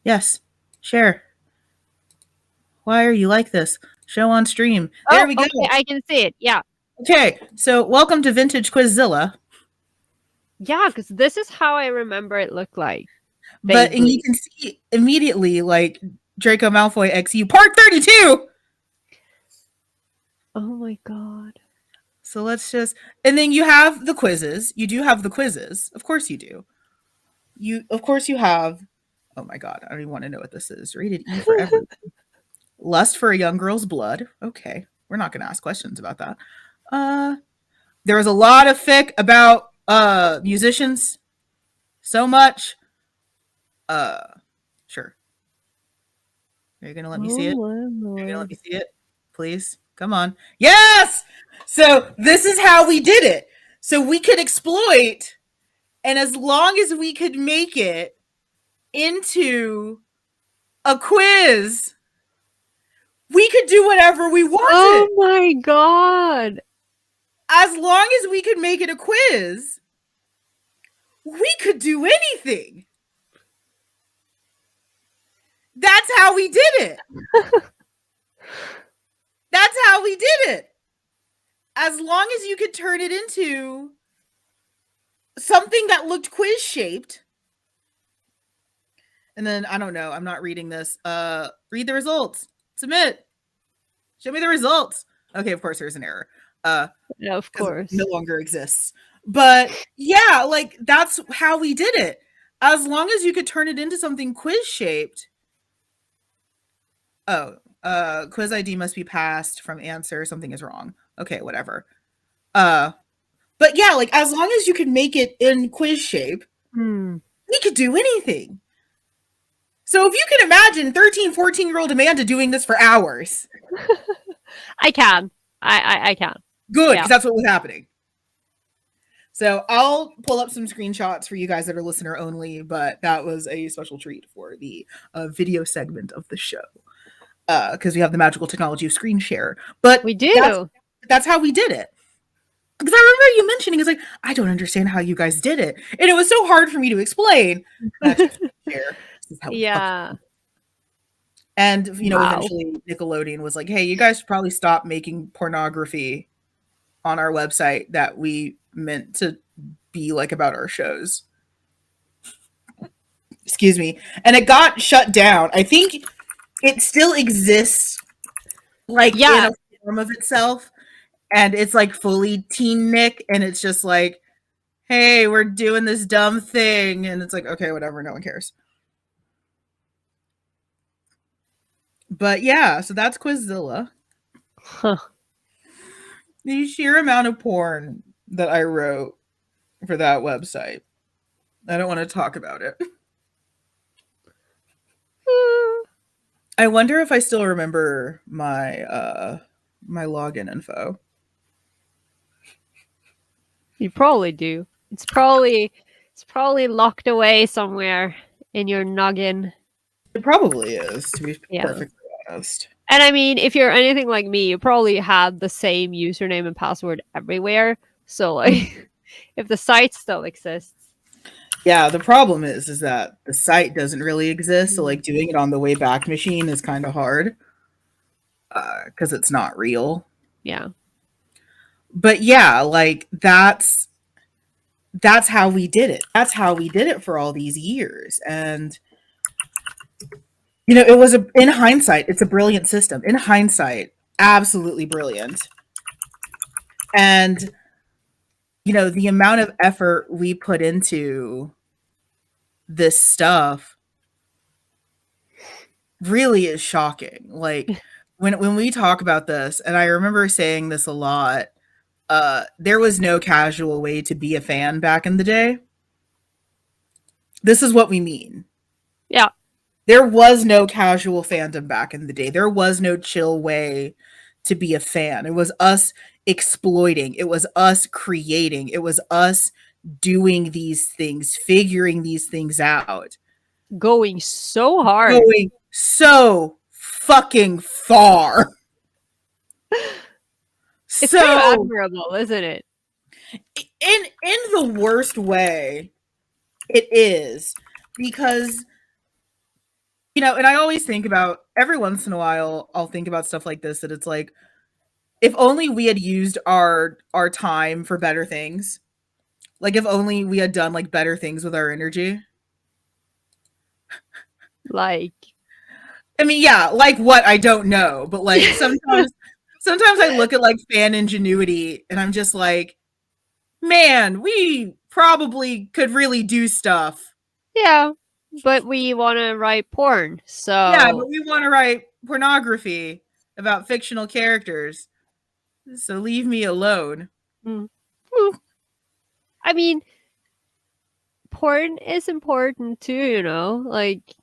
Yes. Share. Why are you like this? Show on stream. There we go. Okay, I can see it. Yeah. Okay. So welcome to Vintage Quizzilla. Yeah, because this is how I remember it looked like. But and you can see immediately like Draco Malfoy XU Part 32. Oh my God. So let's just, and then you have the quizzes. You do have the quizzes. Of course you do. Of course you have, oh my God, I don't even want to know what this is. Rated E for everyone. Lust for a Young Girl's Blood. Okay. We're not going to ask questions about that. There was a lot of fic about musicians. So much. Sure. Are you going to let me see it? Are you going to let me see it? Please? Come on. Yes! So this is how we did it. So we could exploit, and as long as we could make it into a quiz, we could do whatever we wanted. Oh my god. As long as we could make it a quiz, we could do anything. That's how we did it. That's how we did it. As long as you could turn it into something that looked quiz shaped. And then I don't know, I'm not reading this. Read the results. Submit. Show me the results. Okay, of course there's an error. Yeah, of course. It no longer exists. But yeah, like that's how we did it. As long as you could turn it into something quiz shaped. Oh, quiz ID must be passed from answer. Something is wrong. Okay, whatever. But yeah, like as long as you could make it in quiz shape, we could do anything. So if you can imagine 13, 14-year-old Amanda doing this for hours. I can. I can. Good, because that's what was happening. So I'll pull up some screenshots for you guys that are listener only, but that was a special treat for the video segment of the show. Because we have the magical technology of screen share. But we do. That's how we did it. Because I remember you mentioning, it's like, I don't understand how you guys did it. And it was so hard for me to explain. That's just share. This is how yeah. And, eventually Nickelodeon was like, hey, you guys should probably stop making pornography on our website that we meant to be like about our shows. Excuse me. And it got shut down. I think it still exists like in a form of itself. And it's like fully teen Nick. And it's just like, hey, we're doing this dumb thing. And it's like, okay, whatever. No one cares. But yeah, so that's Quizzilla. Huh. The sheer amount of porn that I wrote for that website. I don't want to talk about it. I wonder if I still remember my my login info. You probably do. It's probably locked away somewhere in your noggin. It probably is, to be perfectly honest. And I mean, if you're anything like me, you probably had the same username and password everywhere. So like if the site still exists. Yeah, the problem is that the site doesn't really exist. So like doing it on the Wayback Machine is kind of hard. Because it's not real. Yeah. But yeah, like that's how we did it. That's how we did it for all these years. And it was in hindsight, it's a brilliant system. In hindsight, absolutely brilliant. And the amount of effort we put into this stuff really is shocking. Like when we talk about this, and I remember saying this a lot, there was no casual way to be a fan back in the day. This is what we mean. Yeah. There was no casual fandom back in the day. There was no chill way to be a fan. It was us exploiting. It was us creating. It was us doing these things, figuring these things out. Going so hard. Going so fucking far. It's so admirable, isn't it? In the worst way, it is. Because and I always think about, every once in a while, I'll think about stuff like this, that it's like, if only we had used our time for better things. Like, if only we had done, like, better things with our energy. Like? I mean, yeah, like what? I don't know. But, like, sometimes I look at, like, fan ingenuity, and I'm just like, man, we probably could really do stuff. Yeah. But we want to write porn, so... Yeah, but we want to write pornography about fictional characters. So leave me alone. I mean, porn is important too, like...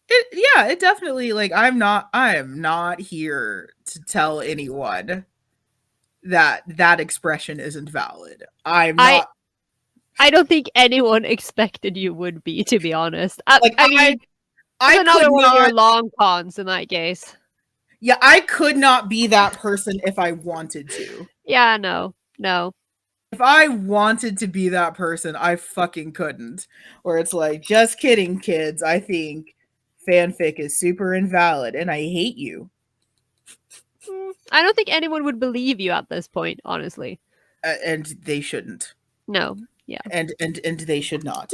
it definitely, like, I am not here to tell anyone that that expression isn't valid. I'm I not I don't think anyone expected you would be, to be honest. like I mean, it's I could another one of your not long cons in that case. yeah, I could not be that person if I wanted to. Yeah, no, no. If I wanted to be that person, I fucking couldn't. Where it's like, just kidding, kids. I think fanfic is super invalid and I hate you. I don't think anyone would believe you at this point, honestly. And they shouldn't. No, yeah. And they should not.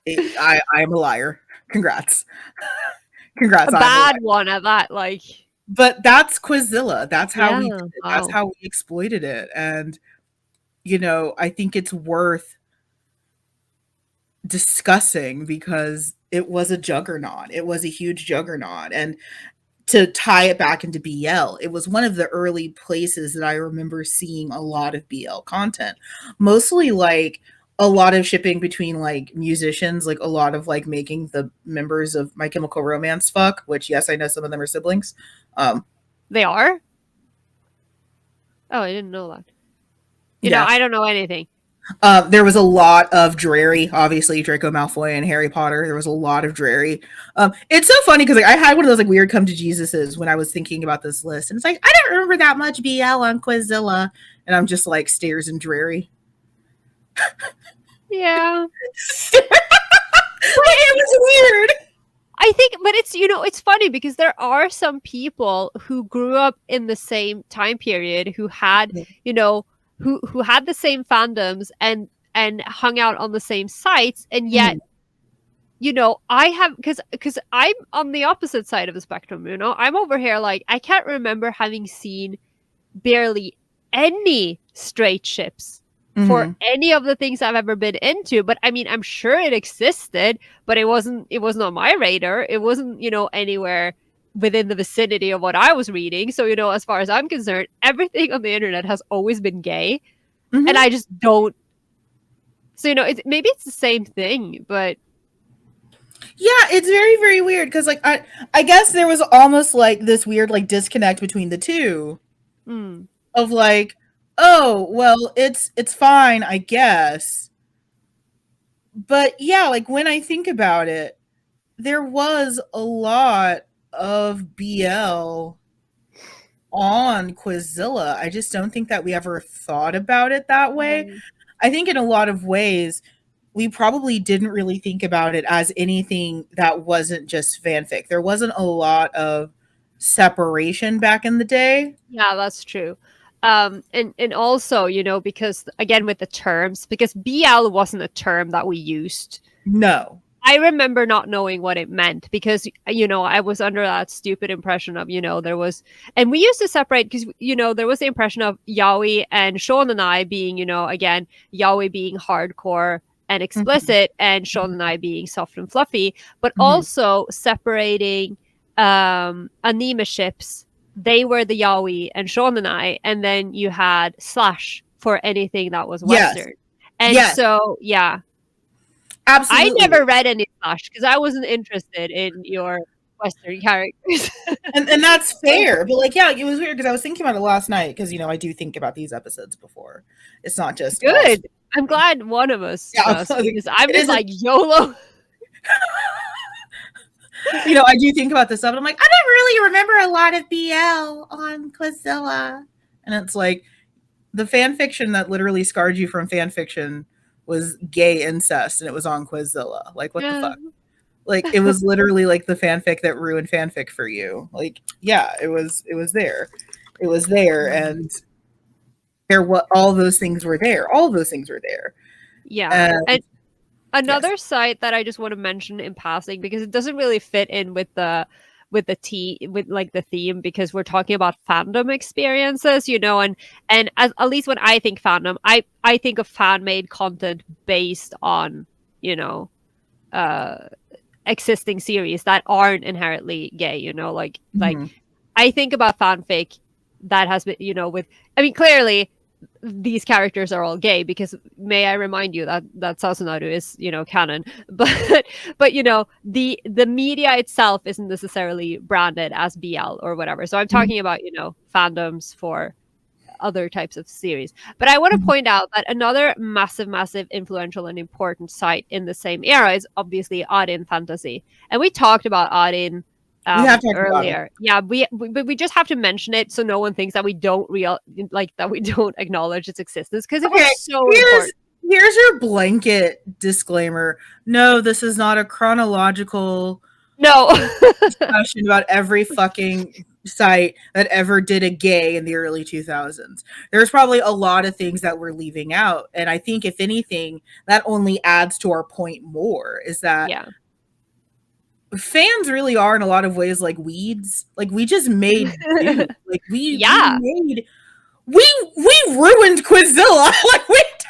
I am a liar. Congrats. A Congrats, I'm a bad liar. one at that, like, But that's Quizilla. That's how yeah, we did it. That's wow. how we exploited it. And I think it's worth discussing because it was a juggernaut. It was a huge juggernaut. And to tie it back into BL, it was one of the early places that I remember seeing a lot of BL content. Mostly like a lot of shipping between like musicians, like a lot of like making the members of My Chemical Romance fuck, which yes, I know some of them are siblings. They are? Oh, I didn't know that. Yeah. I don't know anything. There was a lot of Drary, obviously Draco Malfoy and Harry Potter. There was a lot of Drary. It's so funny because like I had one of those like weird come to Jesuses when I was thinking about this list, and it's like I don't remember that much BL on Quizilla, and I'm just like Stairs and Drary. Yeah. It was weird. I think, but it's funny because there are some people who grew up in the same time period who had, who had the same fandoms and hung out on the same sites, and yet, Mhm. I have because I'm on the opposite side of the spectrum. I'm over here like I can't remember having seen barely any straight ships for Mhm. any of the things I've ever been into. But I mean, I'm sure it existed, but it wasn't on my radar. It wasn't, anywhere within the vicinity of what I was reading. So, as far as I'm concerned, everything on the internet has always been gay. And Mhm. I just don't. So, maybe it's the same thing, but Yeah, it's very very weird because like I guess there was almost like this weird like disconnect between the two mm, of like, oh well, it's fine, I guess. But yeah, like when I think about it, there was a lot of BL on Quizilla. I just don't think that we ever thought about it that way. mm, I think in a lot of ways, we probably didn't really think about it as anything that wasn't just fanfic. There wasn't a lot of separation back in the day. yeah, that's true. And also, because again with the terms, because BL wasn't a term that we used. No. I remember not knowing what it meant because, I was under that stupid impression of, there was, and we used to separate because, there was the impression of yaoi and shonen being, again, yaoi being hardcore and Mhm, explicit and shonen being soft and fluffy, but mhm. also separating anime ships. They were the yaoi and shonen, and then you had slash for anything that was Yes. Western. And Yes. so, yeah, I Absolutely. never read any Slash because I wasn't interested in your Western characters. And that's fair. But like, yeah, it was weird because I was thinking about it last night because I do think about these episodes before. It's not just all Good. I'm glad one of us yeah, does because I'm it just isn't like YOLO. I do think about this stuff and I'm like, I don't really remember a lot of BL on Quizilla. And it's like the fan fiction that literally scarred you from fan fiction was gay incest and it was on Quizilla. Like what the Yeah. fuck? Like it was literally like the fanfic that ruined fanfic for you. Like, yeah, it was there. It was there and there what all those things were there. All those things were there. Yeah. And And yes. another site that I just want to mention in passing because it doesn't really fit in with like the theme because we're talking about fandom experiences, and at least when I think fandom, I think of fan made content based on, you know, uh existing series that aren't inherently gay, like Mhm. I think about fanfic that has been, with I mean clearly these characters are all gay, because may I remind you that Sasunaru is, canon, but the media itself isn't necessarily branded as BL or whatever. So I'm talking about fandoms for other types of series. But I want to point out that another massive influential and important site in the same era is obviously Arin Fantasy, and we talked about Arin We have talked about it. earlier. Yeah, we just have to mention it so no one thinks that we don't acknowledge its existence, because it was so important. Here's your blanket disclaimer. No, this is not a chronological discussion about every fucking site that ever did a gay in the early 2000s. There's probably a lot of things that we're leaving out, and I think if anything, that only adds to our point more, is that fans really are in a lot of ways like weeds. Like, we just made do. Like, we ruined Quizilla. Like,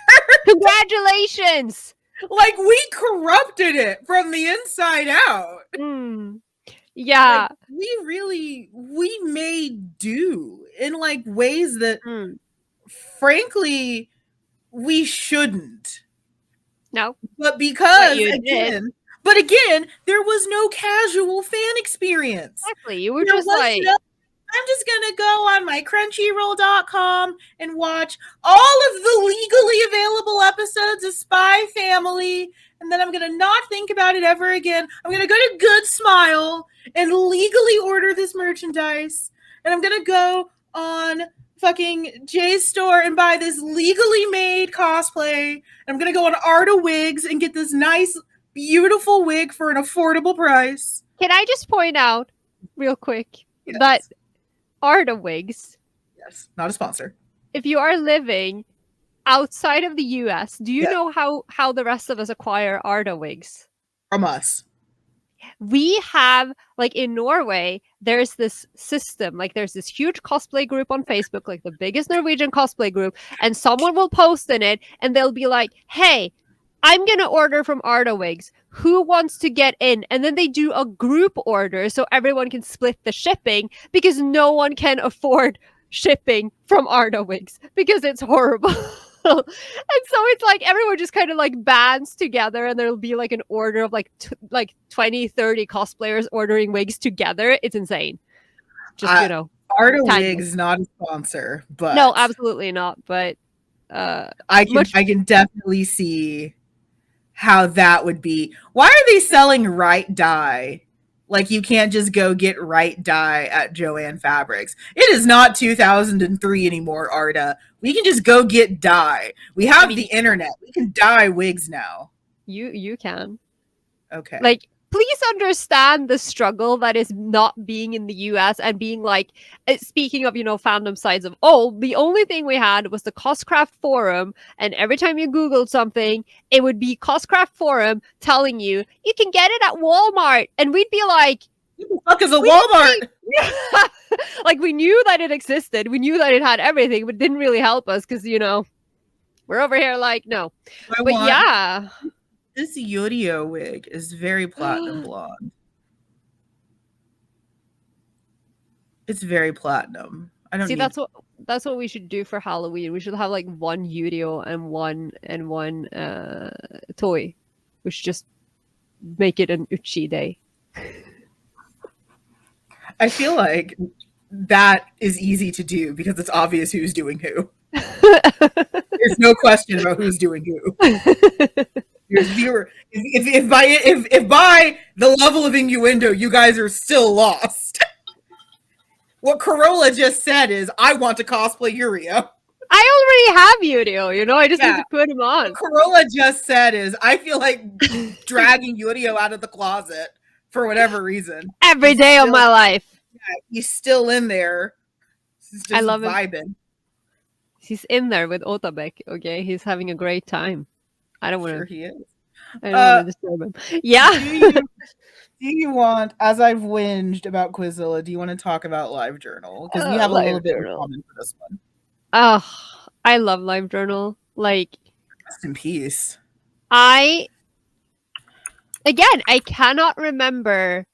congratulations. Like, we corrupted it from the inside out. Yeah. Like, we made do in like ways that frankly we shouldn't. No. But because again, there was no casual fan experience. Exactly. You were just like, I'm just going to go on my crunchyroll.com and watch all of the legally available episodes of Spy Family, and then I'm going to not think about it ever again. I'm going to go to Good Smile and legally order this merchandise, and I'm going to go on fucking Jay's store and buy this legally made cosplay, and I'm going to go on Arta Wigs and get this nice, beautiful wig for an affordable price. Can I just point out real quick that Arta Wigs, yes, not a sponsor, if you are living outside of the US, do you know how the rest of us acquire Arta Wigs? From us. We have, like, in Norway, there's this system, like, there's this huge cosplay group on Facebook, like the biggest Norwegian cosplay group, and someone will post in it and they'll be like, hey, I'm gonna order from Arta Wigs. Who wants to get in? And then they do a group order so everyone can split the shipping, because no one can afford shipping from Arta Wigs because it's horrible. And so it's like everyone just kind of like bands together, and there'll be like an order of like 20, 30 cosplayers ordering wigs together. It's insane. Just, Arta Wigs is not a sponsor, but no, absolutely not. But I can definitely see how that would be. Why are they selling right dye? Like, you can't just go get right dye at Joann Fabrics. It is not 2003 anymore, Arta. We can just go get dye. We have the internet. We can dye wigs now. You can. Okay. Like, please understand the struggle that is not being in the US and being like, speaking of, fandom sites of old, the only thing we had was the Coscraft forum, and every time you Googled something, it would be Coscraft forum telling you can get it at Walmart, and we'd be like, what the fuck is a Walmart? Like, we knew that it existed, we knew that it had everything, but it didn't really help us because, we're over here like, no. Yeah. This Yorio wig is very platinum blonde. It's very platinum. I don't see. That's what we should do for Halloween. We should have like one Yurio and one toy. We should just make it an Uchi day. I feel like that is easy to do because it's obvious who's doing who. There's no question about who's doing who. If by the level of innuendo you guys are still lost, what Carola just said is, I want to cosplay Yurio. I already have Yurio, I just need to put him on. What Carola just said is, I feel like dragging Yurio out of the closet for whatever reason. Every day of my life. Yeah, he's still in there. Just I love vibing. him. He's in there with Otabek, okay? He's having a great time. I don't want to. Sure he is. I don't want to disturb him. Yeah. Do you want, as I've whinged about Quizilla, do you want to talk about LiveJournal? Because we have a little bit in common for this one. Oh, I love LiveJournal. Like, rest in peace. I cannot remember.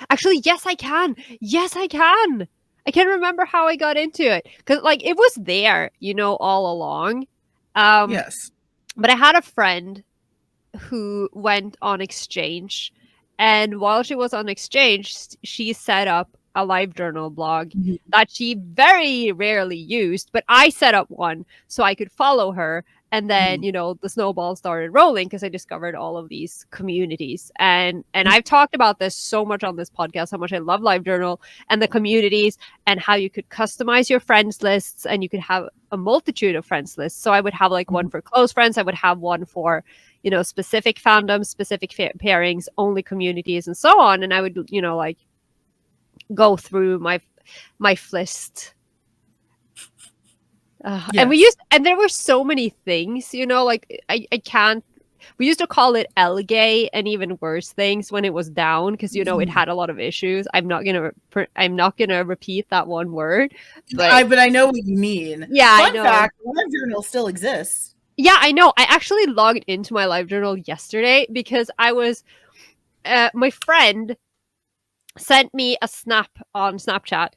Actually, yes, I can. Yes, I can. I can't remember how I got into it because like it was there, all along. Um, Yes. but I had a friend who went on exchange, and while she was on exchange, she set up a live journal blog Mhm. that she very rarely used, but I set up one so I could follow her. And then, Mhm. the snowball started rolling because I discovered all of these communities. And I've talked about this so much on this podcast, how much I love LiveJournal and the communities, and how you could customize your friends lists, and you could have a multitude of friends lists. So I would have like one for close friends, I would have one for specific fandoms, specific pairings, only communities, and so on. And I would like go through my list. And Yes. there were so many things, like I can't. We used to call it Elgay and even worse things when it was down because it had a lot of issues. I'm not gonna repeat that one word, but But I know what you mean. yeah, I Fun know. fact: LiveJournal still exists. Yeah, I know. I actually logged into my LiveJournal yesterday because I was my friend sent me a snap on Snapchat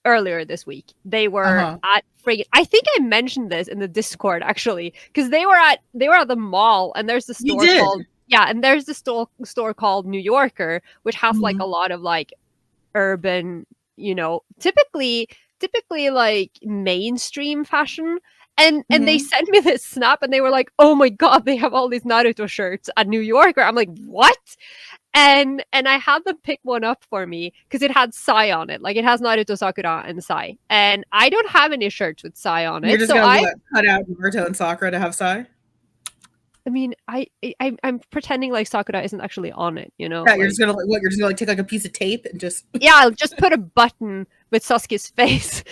earlier this week. They were Uh-huh. at friggin' I think I mentioned this in the Discord actually, because they were at the mall, and there's the You store did. called and there's the store called New Yorker, which has like Mhm. a lot of like urban, typically like mainstream fashion. And they Mhm. sent me this snap, and they were like, "Oh my god, they have all these Naruto shirts at New Yorker." I'm like, "What?" And I had them pick one up for me because it had Sai on it. Like it has Naruto, Sakura, and Sai. And I don't have any shirts with Sai on You're it. just So gonna what? Cut out Naruto and Sakura to have Sai? I mean, I'm pretending like Sakura isn't actually on it, Yeah, you're just like gonna like what? You're just gonna like take like a piece of tape and just. yeah, I'll just put a button with Sasuke's face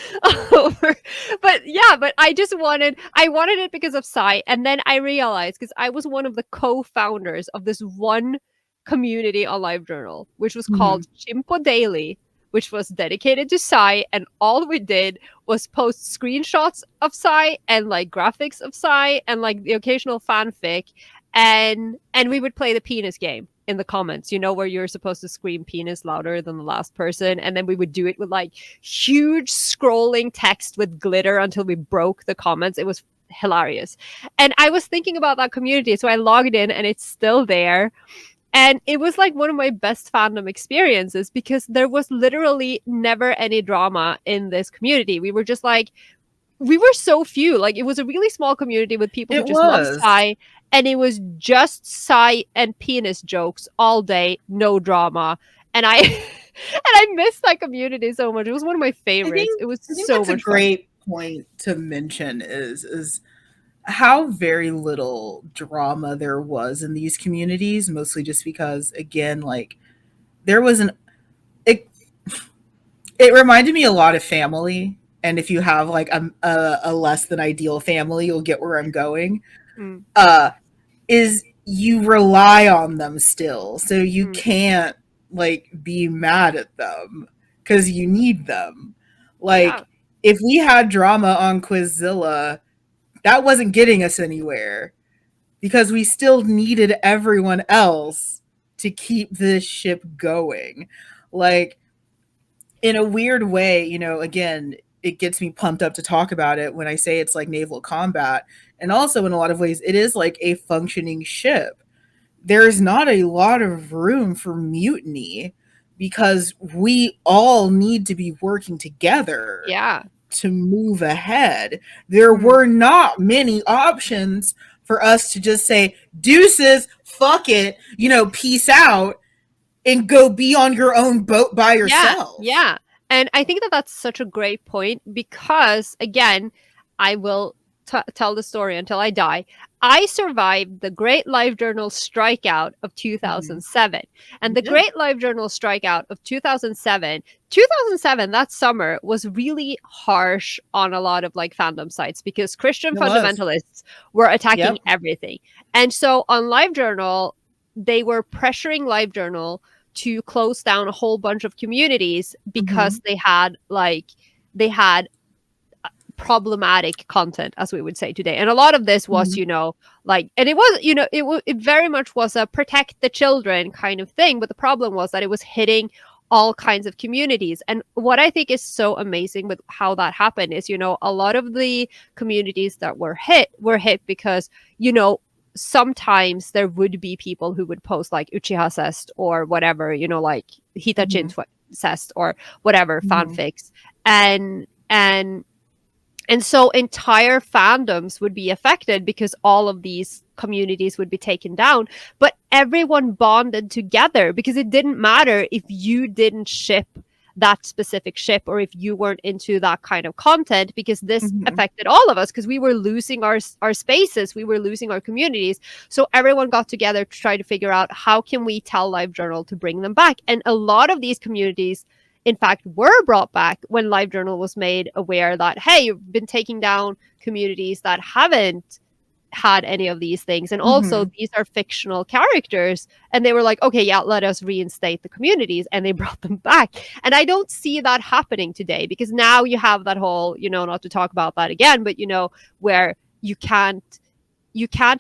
over. But I wanted it because of Sai, and then I realized because I was one of the co-founders of this one community on LiveJournal, which was called Mhm. Chimpo Daily, which was dedicated to Sai, and all we did was post screenshots of Sai and like graphics of Sai and like the occasional fanfic, and we would play the penis game in the comments, where you're supposed to scream penis louder than the last person. And then we would do it with like huge scrolling text with glitter until we broke the comments. It was hilarious. And I was thinking about that community. So I logged in, and it's still there. And it was like one of my best fandom experiences because there was literally never any drama in this community. We were so few. Like it was a really small community with people who It just love was. Psy, and it was just Psy and penis jokes all day, no drama. And I and I missed that community so much. It was one of my I favorites. think It was I think so that's a much fun. great point to mention is how very little drama there was in these communities, mostly just because again, like there was an it, it reminded me a lot of family. And if you have like a less than ideal family, you'll get where I'm going. Mm, Uh is you rely on them still. So you mm, can't like be mad at them because you need them. yeah, Like if we had drama on Quizzilla, that wasn't getting us anywhere because we still needed everyone else to keep this ship going. Like in a weird way, again, it gets me pumped up to talk about it when I say it's like naval combat. And also, in a lot of ways, it is like a functioning ship. There's not a lot of room for mutiny because we all need to be working together yeah. to move ahead. There Mm, were not many options for us to just say, deuces, fuck it, peace out, and go be on your own boat by yeah, yourself. yeah. And I think that that's such a great point because, again, I will tell the story until I die. I survived the Great Live Journal strikeout of Mhm. 2007. And You the did. Great Live Journal strikeout of 2007, that summer was really harsh on a lot of like fandom sites because Christian It was. fundamentalists were attacking Yep. everything. And so on LiveJournal, they were pressuring LiveJournal to close down a whole bunch of communities because Mhm. they had problematic content, as we would say today. And a lot of this was, Mhm. like, and it was, it very much was a protect the children kind of thing. But the problem was that it was hitting all kinds of communities. And what I think is so amazing with how that happened is, a lot of the communities that were hit because, sometimes there would be people who would post like Uchiha Cest or whatever, like Hitachin Cest or whatever fanfics. And so entire fandoms would be affected because all of these communities would be taken down. But everyone bonded together because it didn't matter if you didn't ship that specific ship or if you weren't into that kind of content, because this affected all of us because we were losing our spaces, we were losing our communities. So everyone got together to try to figure out how can we tell LiveJournal to bring them back. And a lot of these communities in fact were brought back when LiveJournal was made aware that, hey, you've been taking down communities that haven't had any of these things, and also these are fictional characters. And they were like, okay, yeah, let us reinstate the communities, and they brought them back. And I don't see that happening today because now you have that whole, not to talk about that again, but where you can't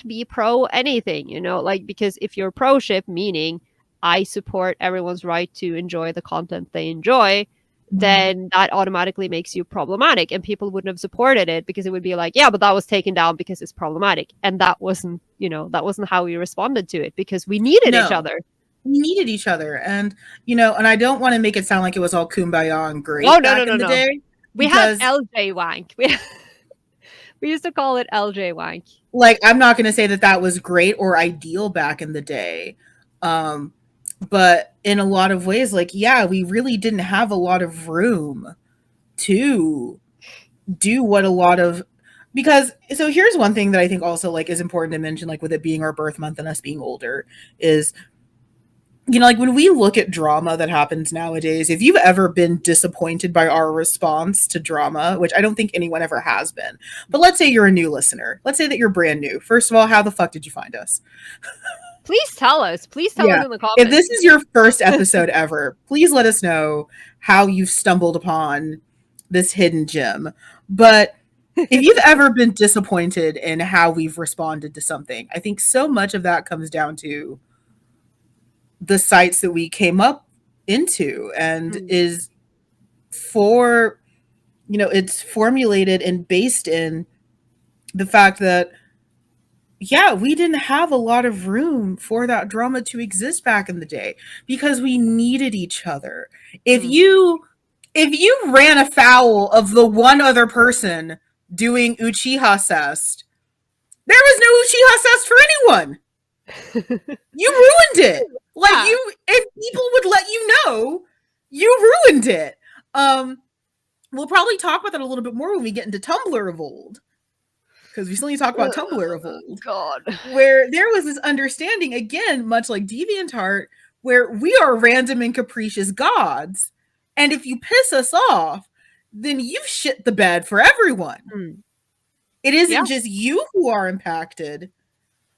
be pro anything, like, because if you're pro ship, meaning I support everyone's right to enjoy the content they enjoy, then that automatically makes you problematic, and people wouldn't have supported it because it would be like, yeah, but that was taken down because it's problematic. And that wasn't how we responded to it, because we needed each other. We needed each other. And, and I don't want to make it sound like it was all kumbaya and great back in the day. We had LJ Wank. We used to call it LJ Wank. Like, I'm not going to say that was great or ideal back in the day. But in a lot of ways, like, yeah, we really didn't have a lot of room to do what a lot of, because, so here's one thing that I think also, like, is important to mention, like, with it being our birth month and us being older, is, like, when we look at drama that happens nowadays, if you've ever been disappointed by our response to drama, which I don't think anyone ever has been, but let's say you're a new listener. Let's say that you're brand new. First of all, how the fuck did you find us? Please tell us. Please tell us in the comments. If this is your first episode ever, please let us know how you've stumbled upon this hidden gem. But if you've ever been disappointed in how we've responded to something, I think so much of that comes down to the sites that we came up into, and is for, it's formulated and based in the fact that, yeah, we didn't have a lot of room for that drama to exist back in the day because we needed each other. If you ran afoul of the one other person doing Uchiha Cest, there was no Uchiha Cest for anyone. You ruined it. Like, if people would let you know, you ruined it. We'll probably talk about that a little bit more when we get into Tumblr of old. Because we still need to talk about Tumblr of old. God. Where there was this understanding, again, much like DeviantArt, where we are random and capricious gods. And if you piss us off, then you've shit the bed for everyone. It isn't just you who are impacted.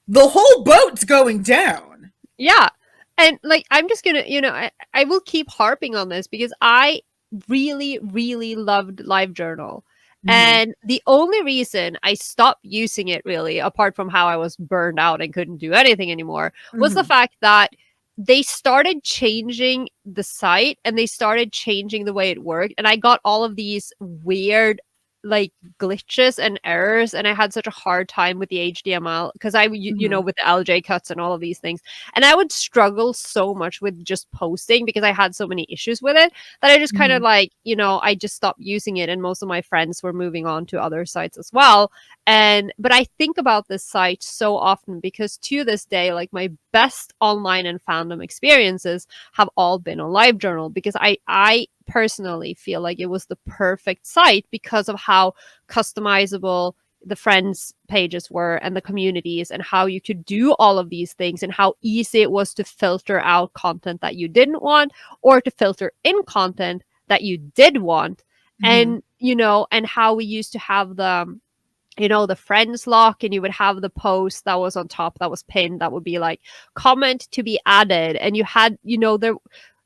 The whole boat's going down. Yeah. And, like, I'm just going to, I will keep harping on this because I really, really loved LiveJournal. And the only reason I stopped using it, really, apart from how I was burned out and couldn't do anything anymore, was the fact that they started changing the site and they started changing the way it worked. And I got all of these weird, like, glitches and errors, and I had such a hard time with the HTML because I, with the LJ cuts and all of these things, and I would struggle so much with just posting because I had so many issues with it that I just kind of like, I just stopped using it, and most of my friends were moving on to other sites as well. But I think about this site so often because to this day, like, my best online and fandom experiences have all been on LiveJournal because I personally feel like it was the perfect site because of how customizable the friends pages were and the communities, and how you could do all of these things, and how easy it was to filter out content that you didn't want or to filter in content that you did want. And and how we used to have the friends lock, and you would have the post that was on top, that was pinned, that would be like comment to be added, and you had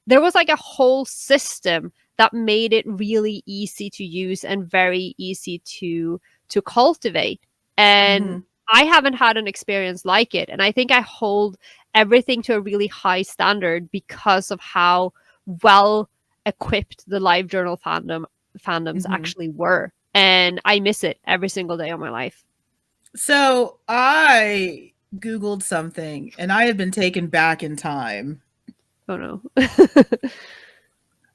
there was like a whole system that made it really easy to use and very easy to cultivate. And I haven't had an experience like it, and I think I hold everything to a really high standard because of how well equipped the live journal fandoms Mhm. actually were. And I miss it every single day of my life. So I Googled something and I have been taken back in time. Oh no.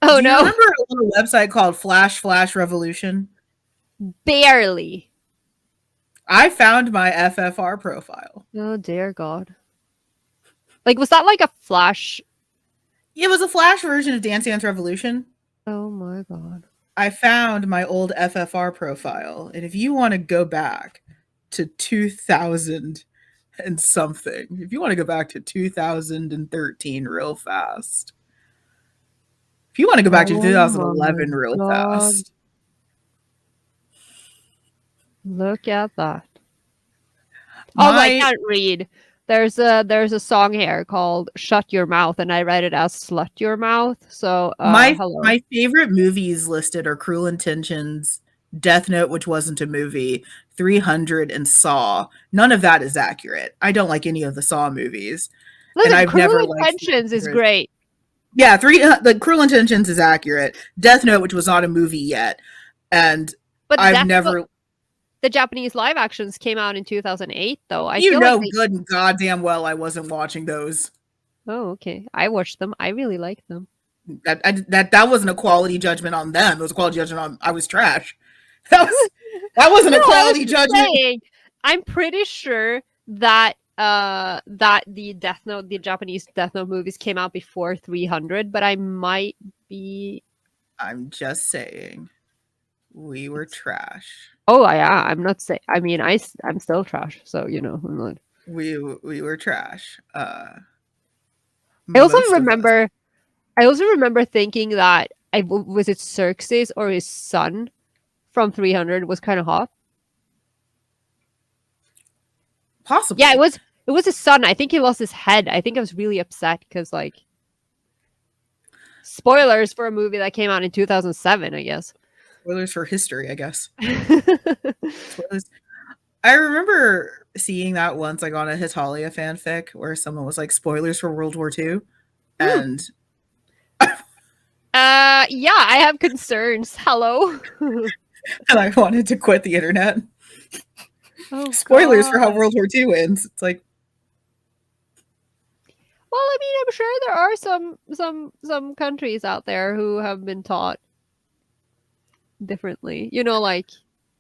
Oh Do you no. remember a little website called Flash Revolution? Barely. I found my FFR profile. Oh dear God. Like, was that like a flash? It was a Flash version of Dance Dance Revolution. Oh my God. I found my old FFR profile. And if you want to go back to 2000 and something, if you want to go back to 2013 real fast, if you want to go back to Oh my 2011 real God. fast, Look at that. Oh, I my can't read. There's a song here called "Shut Your Mouth," and I read it as "Slut Your Mouth." So, hello. my favorite movies listed are Cruel Intentions, Death Note, which wasn't a movie, 300, and Saw. None of that is accurate. I don't like any of the Saw movies, and Listen, I've Cruel never liked Intentions is 300. great, Yeah, the Cruel Intentions is accurate. Death Note, which was not a movie yet, and but I've never. the Japanese live actions came out in 2008, though. I You feel like know, they. good and goddamn well, I wasn't watching those. Oh, okay. I watched them. I really like them. That wasn't a quality judgment on them. It was a quality judgment on I was trash. That was that wasn't No, a I was quality just judgment. saying. I'm pretty sure that that the Japanese Death Note movies came out before 300, but I might be. I'm just saying, we were trash. Oh, yeah. I'm not saying. I mean, I'm still trash. So I'm not. We were trash. I also Most of us. remember. I also remember thinking that was it Xerxes or his son from 300 was kind of hot. Yeah, Possibly. it was his son. I think he lost his head. I think I was really upset because like spoilers for a movie that came out in 2007, I guess. Spoilers for history, I guess. Spoilers. I remember seeing that once, like on a Hitalia fanfic, where someone was like, "Spoilers for World War II," Hmm. and Yeah, I have concerns. Hello. and I wanted to quit the internet. Oh Spoilers for how God. World War II ends. It's like, Well, I mean, I'm sure there are some countries out there who have been taught differently. Like,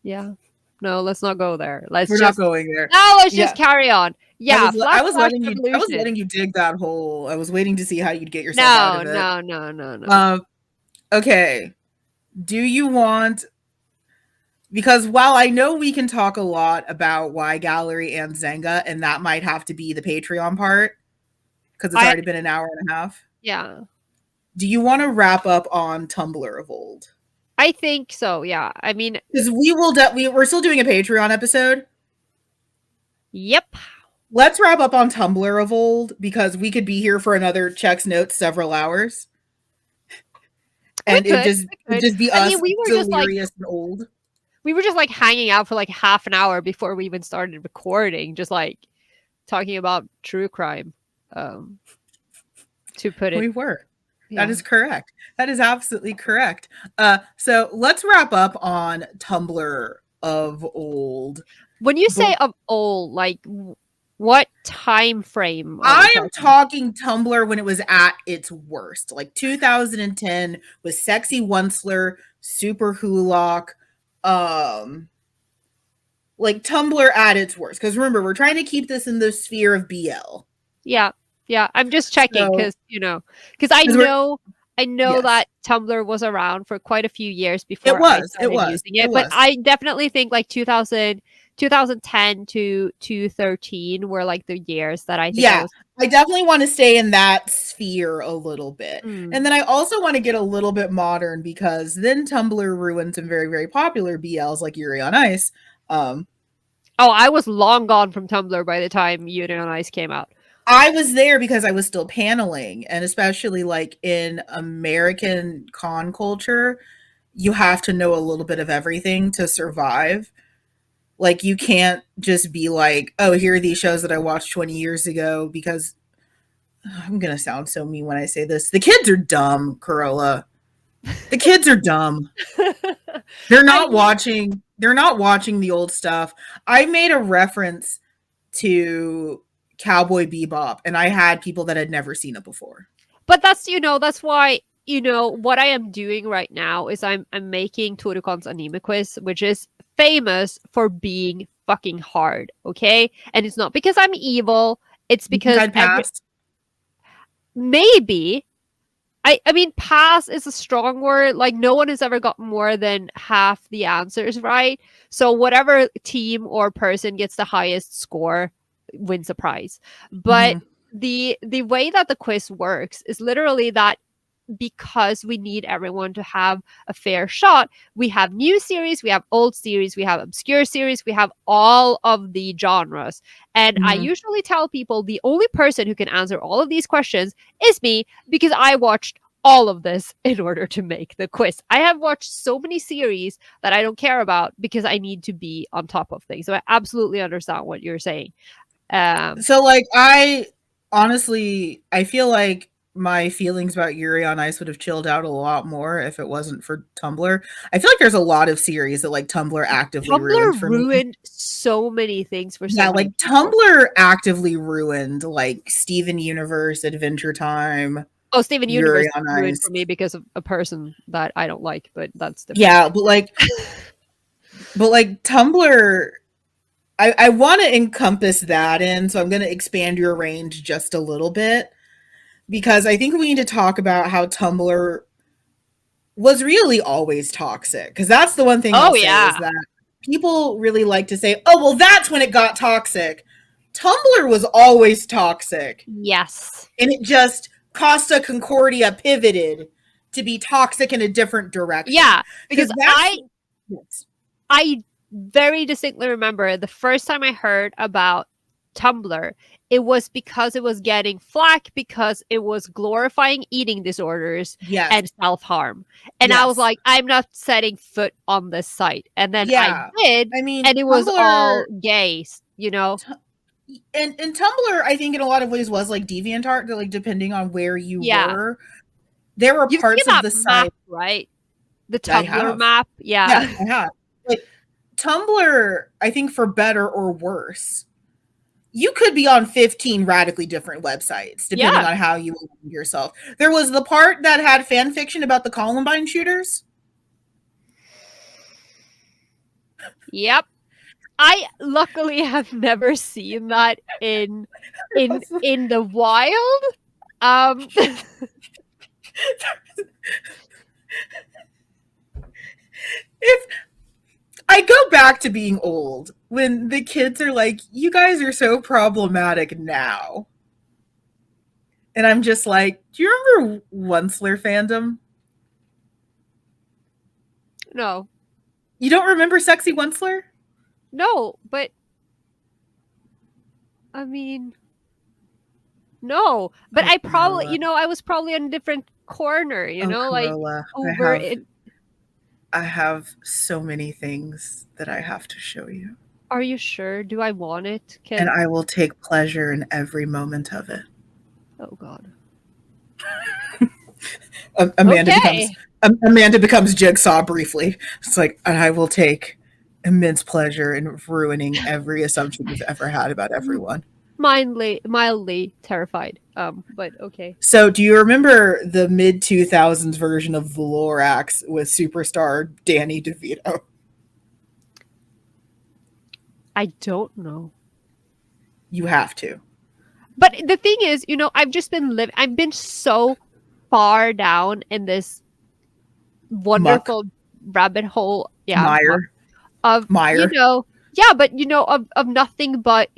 yeah. No, let's not go there. we're not going there. Let's just Yeah, carry on. Yeah, I flash was flash letting revolution. you dig that hole. I was waiting to see how you'd get yourself out No, of it. no, no, no, no. Um, okay. Do you want, because while I know we can talk a lot about why Gallery and Zenga, and that might have to be the Patreon part because it's I already been an hour and a half. Yeah. Do you want to wrap up on Tumblr of old? I think so. Yeah. I mean, Because we're still doing a Patreon episode. yep. Let's wrap up on Tumblr of old because we could be here for another checks notes several hours, We and could. We it'd could. just be I us mean, delirious and old. we were just like hanging out for like half an hour before we even started recording, just like talking about true crime. Um, to put it, We were. That yeah. is correct. That is absolutely correct. So let's wrap up on Tumblr of old. When you But say of old, like what time frame are we I am talking? talking Tumblr when it was at its worst. Like 2010 was Sexy Onceler, Super Hulock, um, like Tumblr at its worst. Because remember, we're trying to keep this in the sphere of BL. Yeah. Yeah. I'm just checking So, because I because we're, know yes, that Tumblr was around for quite a few years before I started using it it, but was. I definitely think like 2010 to 2013 were like the years that I think I Yeah, was. I definitely want to stay in that sphere a little bit. Mm. And then I also want to get a little bit modern because then Tumblr ruined some very, very popular BLs like Yuri on Ice. Um, Oh, I was long gone from Tumblr by the time Yuri on Ice came out. I was there because I was still paneling, and especially like in American con culture, you have to know a little bit of everything to survive. Like you can't just be like, "Oh, here are these shows that I watched 20 years ago," because I'm gonna sound so mean when I say this. The kids are dumb, Carola. The kids are dumb. They're I not mean, watching. They're not watching the old stuff. I made a reference to Cowboy Bebop, and I had people that had never seen it before. but that's why, what I am doing right now is I'm making Torukon's anime quiz, which is famous for being fucking hard, okay? And it's not because I'm evil, it's You think because I'd pass? maybe I mean, pass is a strong word. Like, no one has ever got more than half the answers right. So whatever team or person gets the highest score wins a prize. But Mm-hmm. the way that the quiz works is literally that because we need everyone to have a fair shot. We have new series, we have old series, we have obscure series, we have all of the genres. And I Mm-hmm. usually tell people the only person who can answer all of these questions is me because I watched all of this in order to make the quiz. I have watched so many series that I don't care about because I need to be on top of things. So I absolutely understand what you're saying. So, like, I honestly, I feel like my feelings about Yuri on Ice would have chilled out a lot more if it wasn't for Tumblr. I feel like there's a lot of series that like Tumblr actively ruined Tumblr for me. ruined so many things for so Yeah, many like people. Tumblr actively ruined like Steven Universe, Adventure Time, Oh, Steven Universe Yuri on ruined Ice. for me because of a person that I don't like, but that's different. Yeah, but like Tumblr, I want to encompass that in, so I'm going to expand your range just a little bit because I think we need to talk about how Tumblr was really always toxic. Because that's the one thing I'll Oh say is yeah. that people really like to say, oh, well, that's when it got toxic. Tumblr was always toxic. Yes. And it just Costa Concordia pivoted to be toxic in a different direction. Yeah, Because because that's. I very distinctly remember the first time I heard about Tumblr, it was because it was getting flack because it was glorifying eating disorders Yes. and self-harm. And I was Yes. like, I'm not setting foot on this site. And then I Yeah. did, I mean, and it was Tumblr all gays. and Tumblr, I think in a lot of ways was like DeviantArt, like depending on where you Yeah. were, there were You've seen parts of that the map, site right? The I Tumblr have. map. Yeah, Yeah. I have. Like Tumblr, I think for better or worse, you could be on 15 radically different websites depending Yeah. on how you aligned yourself. There was the part that had fan fiction about the Columbine shooters. Yep. I luckily have never seen that in the wild. Um If I go back to being old when the kids are like, you guys are so problematic now. And I'm just like, do you remember Onceler fandom? no. You don't remember Sexy Onceler? No, but I mean, no. But Oh, I probably, Carola. I was probably in a different corner, Oh, like Carola. over it. I have so many things that I have to show you. Are you sure? Do I want it? And I will take pleasure in every moment of it. Oh god. Amanda becomes Okay. Amanda becomes Jigsaw briefly. It's like, and I will take immense pleasure in ruining every assumption you've ever had about everyone. Mildly terrified. But okay. So, do you remember the mid 2000s version of the Lorax with superstar Danny DeVito? I don't know. You have to. But the thing is, I've been so far down in this Muck, wonderful rabbit hole, yeah, Meyer, of Meyer. yeah, but of nothing but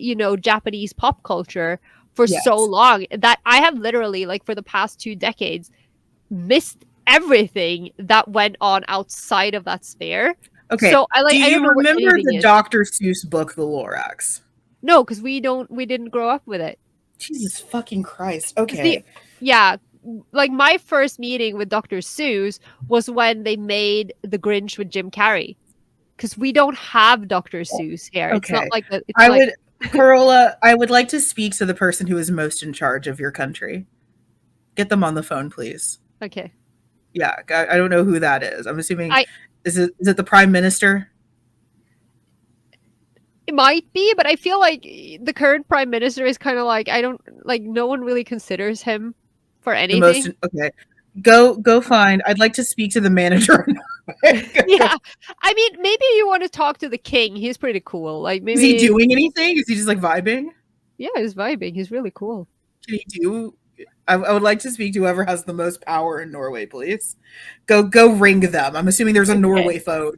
Japanese pop culture for so Yes. long that I have literally, like, for the past 2 decades missed everything that went on outside of that sphere. Okay. So Do I don't you know what remember anything the is. Dr. Seuss book, The Lorax? No, because we didn't grow up with it. Jesus fucking Christ. 'Cause the Okay. yeah, like, my first meeting with Dr. Seuss was when they made The Grinch with Jim Carrey. Because we don't have Dr. Seuss here. It's not Okay. like it's I like would Carola, I would like to speak to the person who is most in charge of your country. Get them on the phone, please. Okay. Yeah, I don't know who that is. I'm assuming I is it the prime minister? It might be, but I feel like the current prime minister is kind of like I don't like no one really considers him for The most anything. okay. Go find. I'd like to speak to the manager. Yeah. I mean, maybe you want to talk to the king. He's pretty cool. Like Is he maybe doing anything? Is he just like vibing? yeah, he's vibing. He's really cool. Can he do? I would like to speak to whoever has the most power in Norway, please. Go ring them. I'm assuming there's a Okay. Norway phone.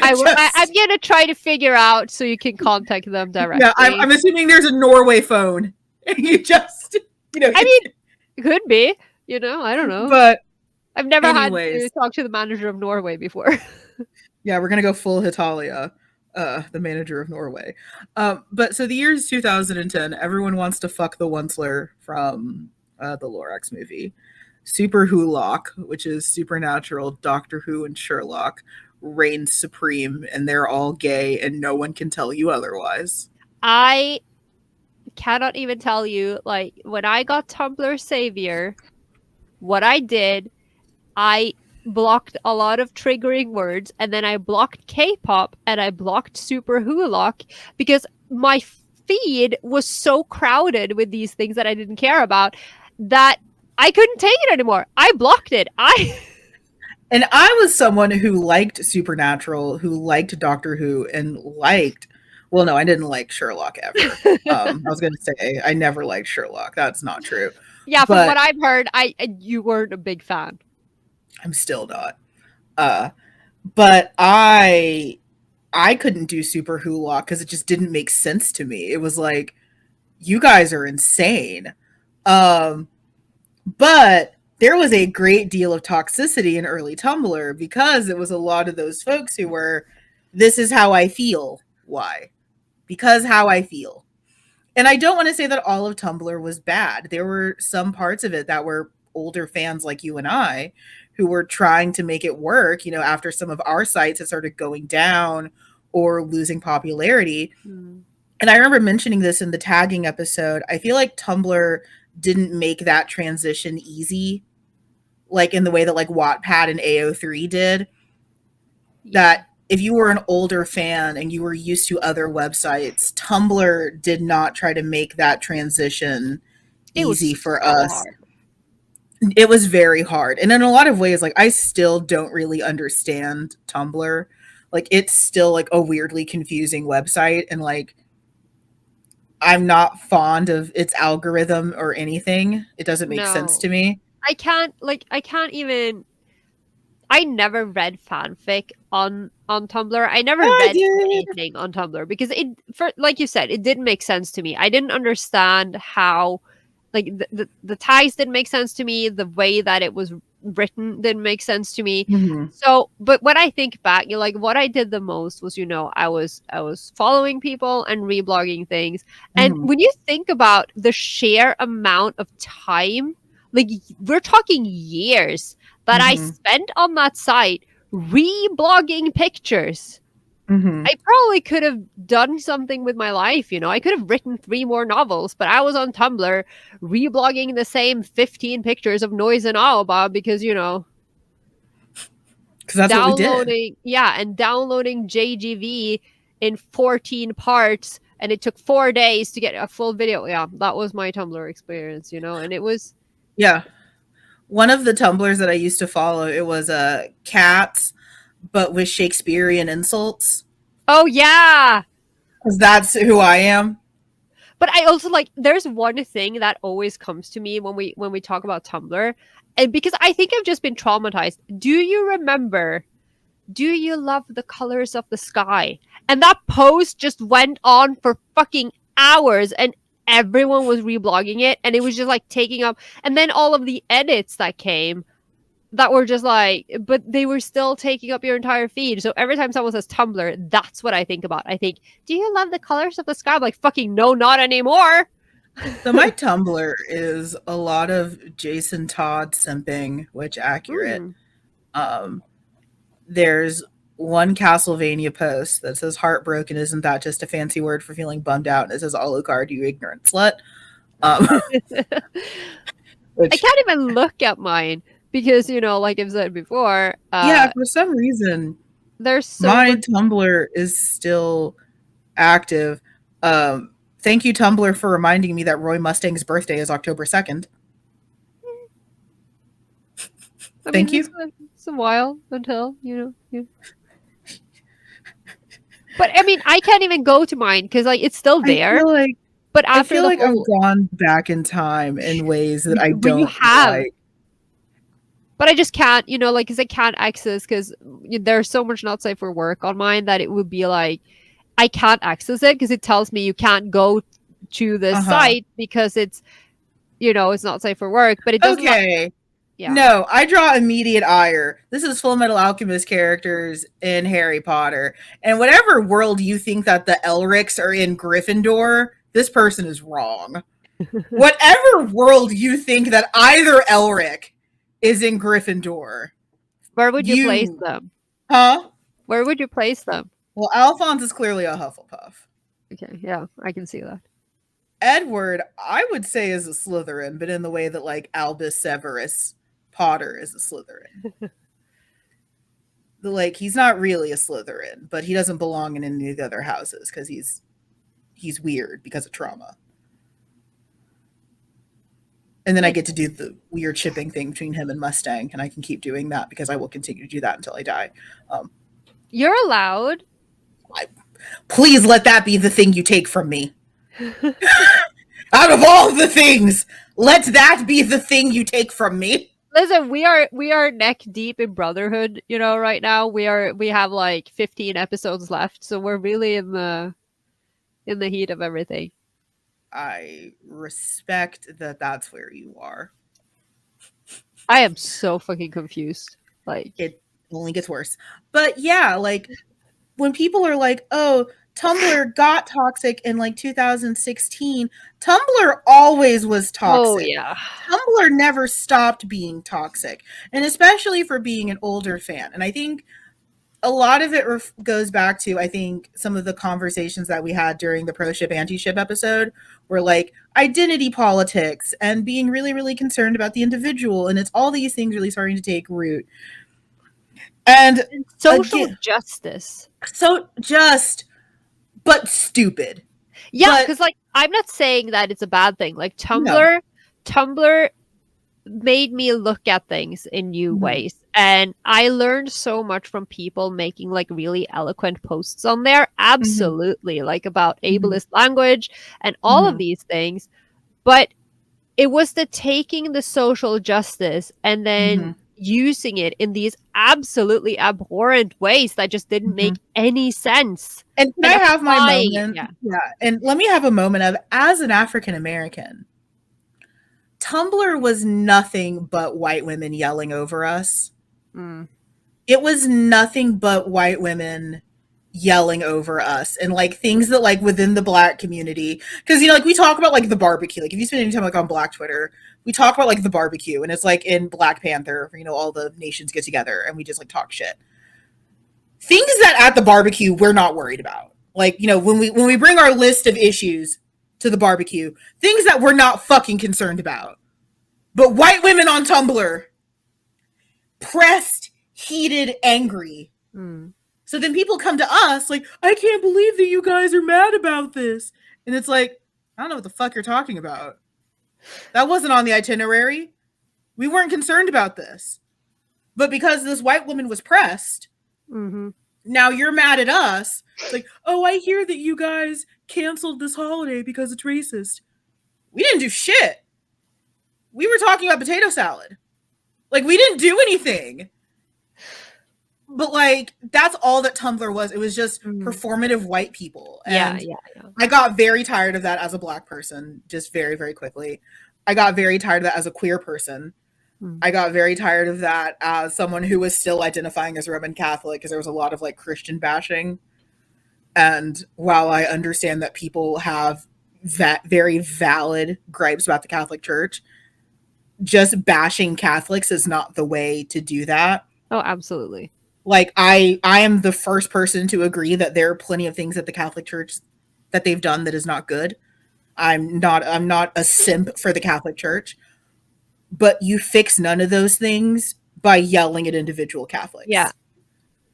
I'm gonna try to figure out so you can contact them Yeah, directly. I'm assuming there's a Norway phone. You just I mean, it could be. I don't know. but I've never had to anyways, talk to the manager of Norway before. yeah, we're gonna go full Hitalia, the manager of Norway. But so the year is 2010. Everyone wants to fuck the Onceler from the Lorax movie. Super Wholock, which is supernatural, Doctor Who, and Sherlock, reigns supreme, and they're all gay, and no one can tell you otherwise. I cannot even tell you, like, when I got Tumblr Savior, what I did, I blocked a lot of triggering words, and then I blocked K-pop, and I blocked Super Wholock, because my feed was so crowded with these things that I didn't care about that I couldn't take it anymore. I blocked it. And I was someone who liked Supernatural, who liked Doctor Who, and liked. Well, no, I didn't like Sherlock ever. I was going to say I never liked Sherlock. That's not true. Yeah, from what But I've heard, you weren't a big fan. I'm still not. Uh, but I couldn't do Super Wholock because it just didn't make sense to me. It was like, you guys are insane. Um, but there was a great deal of toxicity in early Tumblr because it was a lot of those folks who were, this is how I feel. Why? Because how I feel. And I don't want to say that all of Tumblr was bad. There were some parts of it that were older fans like you and I who were trying to make it work, after some of our sites had started going down or losing popularity. And I remember mentioning this in the tagging episode. I feel like Tumblr didn't make that transition easy, like in the way that like Wattpad and AO3 did. That if you were an older fan and you were used to other websites, Tumblr did not try to make that transition easy for us. Hard. It was very hard. And in a lot of ways, like I still don't really understand Tumblr. Like it's still like a weirdly confusing website, and like I'm not fond of its algorithm or anything. It doesn't make sense to me. I can't even. I never read fanfic on Tumblr. I never read anything on Tumblr because like you said, it didn't make sense to me. I didn't understand how, like the tags didn't make sense to me. The way that it was written didn't make sense to me. Mm-hmm. So, but when I think back, like what I did the most was, I was following people and reblogging things. And Mm-hmm. when you think about the sheer amount of time, like we're talking years that I spent on that site reblogging pictures. Mm-hmm. I probably could have done something with my life, I could have written 3 more novels, but I was on Tumblr reblogging the same 15 pictures of Noise and Aoba because, because that's what we did. Yeah, and downloading JGV in 14 parts, and it took 4 days to get a full video. Yeah, that was my Tumblr experience, and it was... Yeah. One of the Tumblrs that I used to follow, it was cats, but with Shakespearean insults. Oh, yeah! Because that's who I am. But I also there's one thing that always comes to me when we talk about Tumblr, and because I think I've just been traumatized. Do you remember? Do you love the colors of the sky? And that post just went on for fucking hours, and everyone was reblogging it, and it was just taking up. And then all of the edits that came, that were just but they were still taking up your entire feed. So every time someone says Tumblr, that's what I think about. I think, do you love the colors of the sky? I'm like, fucking no, not anymore. So my Tumblr is a lot of Jason Todd simping, which accurate. There's one Castlevania post that says heartbroken isn't that just a fancy word for feeling bummed out? And it says Alucard, you ignorant slut. Um, I which can't even look at mine because, like I've said before, yeah, for some reason there's so my much. Tumblr is still active. Thank you, Tumblr, for reminding me that Roy Mustang's birthday is October 2nd. I Thank mean, you. it's a while until, But I mean, I can't even go to mine because like it's still I there. feel like But I after feel the like I've whole, gone back in time in ways that I but you don't have, like. but I just can't, like, because I can't access because there's so much not safe for work on mine that it would be like I can't access it because it tells me you can't go to this Uh-huh. site because it's not safe for work. But it doesn't let. Okay. Yeah. No, I draw immediate ire. This is Full Metal Alchemist characters in Harry Potter. And whatever world you think that the Elrics are in Gryffindor, this person is wrong. Whatever world you think that either Elric is in Gryffindor, Where would you place you, them? huh? Where would you place them? Well, Alphonse is clearly a Hufflepuff. Okay, yeah, I can see that. Edward, I would say, is a Slytherin, but in the way that like Albus Severus Potter is a Slytherin. Like he's not really a Slytherin, but he doesn't belong in any of the other houses because he's weird because of trauma. And then I get to do the weird shipping thing between him and Mustang, and I can keep doing that because I will continue to do that until I die. You're allowed. Please let that be the thing you take from me. Out of all the things, let that be the thing you take from me. Listen, we are neck deep in brotherhood, right now. We have like 15 episodes left, so we're really in the heat of everything. I respect that that's where you are. I am so fucking confused. Like, It only gets worse. But yeah, like when people are like, "Oh, Tumblr got toxic in like 2016," Tumblr always was oh toxic. yeah. Tumblr never stopped being toxic, and especially for being an older fan. And I think a lot of it goes back to, I think, some of the conversations that we had during the pro ship anti ship episode were like identity politics and being really, really concerned about the individual. And it's all these things really starting to take root. And Social again, justice. so just, but stupid. Yeah, But because like I'm not saying that it's a bad thing. Like no. Tumblr made me look at things in new Mhm. ways. And I learned so much from people making like really eloquent posts on there. Mhm. Absolutely. Like about Mhm. ableist language and all of Mhm. these things. But it was the taking the social justice and then Mhm. using it in these absolutely abhorrent ways that just didn't Mhm. make any sense And can and I have my applying it. moment? Yeah. Yeah. And let me have a moment of, as an African American, Tumblr was nothing but white women yelling over us. Mm. It was nothing but white women yelling over us and like things that like within the black community, because like we talk about like the barbecue, like if you spend any time like on black Twitter, we talk about like the barbecue, and it's like in Black Panther, all the nations get together and we just like talk shit. Things that at the barbecue we're not worried about, like when we bring our list of issues to the barbecue, things that we're not fucking concerned about, but white women on Tumblr, pressed, heated, angry. Mm. So then people come to us like, I can't believe that you guys are mad about this. And it's like, I don't know what the fuck you're talking about. That wasn't on the itinerary. We weren't concerned about this. But because this white woman was pressed, Mm-hmm. now you're mad at us. It's like, oh, I hear that you guys canceled this holiday because it's racist. We didn't do shit. We were talking about potato salad. Like, we didn't do anything. But like that's all that Tumblr was. It was just performative white people. Yeah, And yeah. I got very tired of that as a black person, just very, very quickly. I got very tired of that as a queer person. Mm. I got very tired of that as someone who was still identifying as Roman Catholic, because there was a lot of like Christian bashing. And while I understand that people have that very valid gripes about the Catholic Church, just bashing Catholics is not the way to do that. Oh, absolutely. Like I am the first person to agree that there are plenty of things at the Catholic Church that they've done that is not good. I'm not a simp for the Catholic Church, but you fix none of those things by yelling at individual Yeah. Catholics.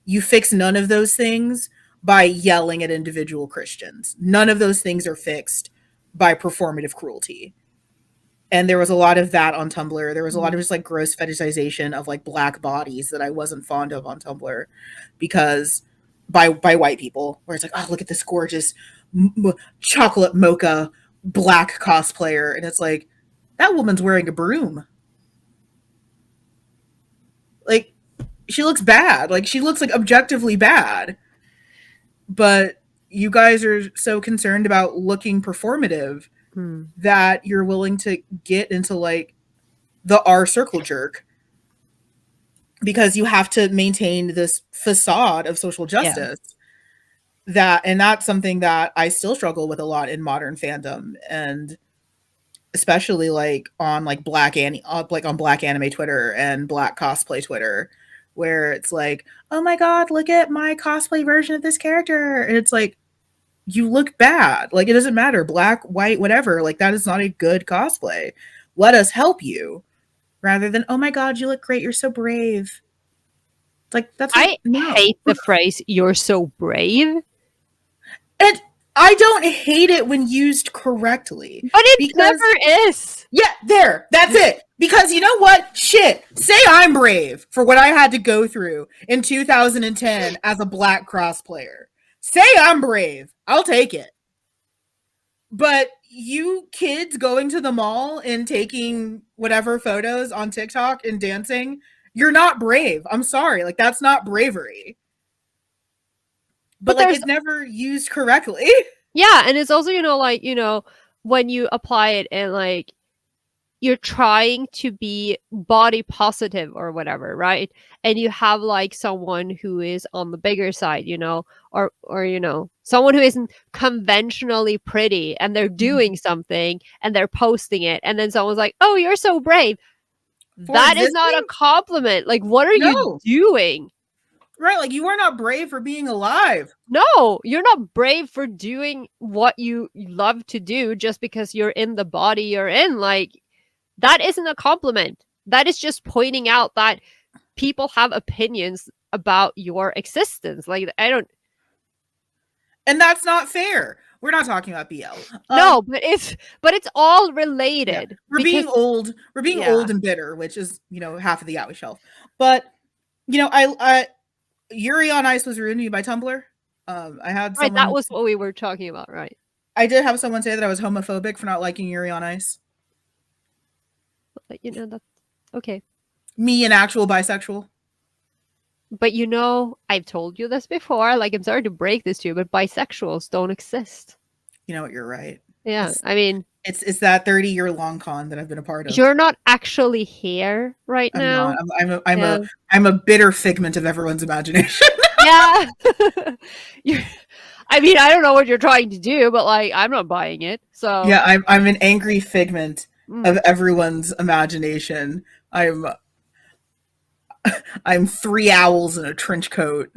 You fix none of those things by yelling at individual Christians. None of those things are fixed by performative cruelty. And there was a lot of that on Tumblr. There was a lot of just like gross fetishization of like black bodies that I wasn't fond of on Tumblr, because by white people, where it's like, oh, look at this gorgeous chocolate mocha black cosplayer, and it's like, that woman's wearing a broom. Like, she looks bad. Like, she looks like objectively bad. But you guys are so concerned about looking performative that you're willing to get into like the R circle jerk, because you have to maintain this facade of social justice. And that's something that I still struggle with a lot in modern fandom, and especially like on like on black anime Twitter and black cosplay Twitter, where it's like, oh my god, look at my cosplay version of this character, and it's like, you look bad. Like, it doesn't matter, black, white, whatever. Like, that is not a good cosplay. Let us help you, rather than, oh my god, you look great, you're so brave. Like, that's I hate the phrase "you're so brave." And I don't hate it when used correctly. But it never is. Yeah, there. That's it. Because you know what? Shit. Say I'm brave for what I had to go through in 2010 as a black cross player. Say I'm brave. I'll take it. But you kids going to the mall and taking whatever photos on TikTok and dancing, you're not brave. I'm sorry. Like, that's not bravery. But like, it's never used correctly. Yeah, and it's also, like, when you apply it and like you're trying to be body positive or whatever, right? And you have like someone who is on the bigger side, or someone who isn't conventionally pretty, and they're doing something and they're posting it, and then someone's like, "Oh, you're so brave." That is not a compliment. Like, what are you doing? Right, like, you are not brave for being alive. No, you're not brave for doing what you love to do just because you're in the body you're in. Like, that isn't a compliment. That is just pointing out that people have opinions about your existence. Like, And that's not fair. We're not talking about BL. No, but it's all related. Yeah. We're being old and bitter, which is, half of the Yaoi Shelf. But, I Yuri on Ice was ruined to me by Tumblr. I had someone, that was what we were talking about, right? I did have someone say that I was homophobic for not liking Yuri on Ice. But, that's okay. Me, an actual bisexual. But I've told you this before. Like, I'm sorry to break this to you, but bisexuals don't exist. You know what? You're right. Yeah, I mean, it's that 30-year long con that I've been a part of. You're not actually here right now. I'm a bitter figment of everyone's imagination. Yeah. I mean, I don't know what you're trying to do, but like, I'm not buying it. So yeah, I'm an angry figment of everyone's imagination. I'm 3 owls in a trench coat.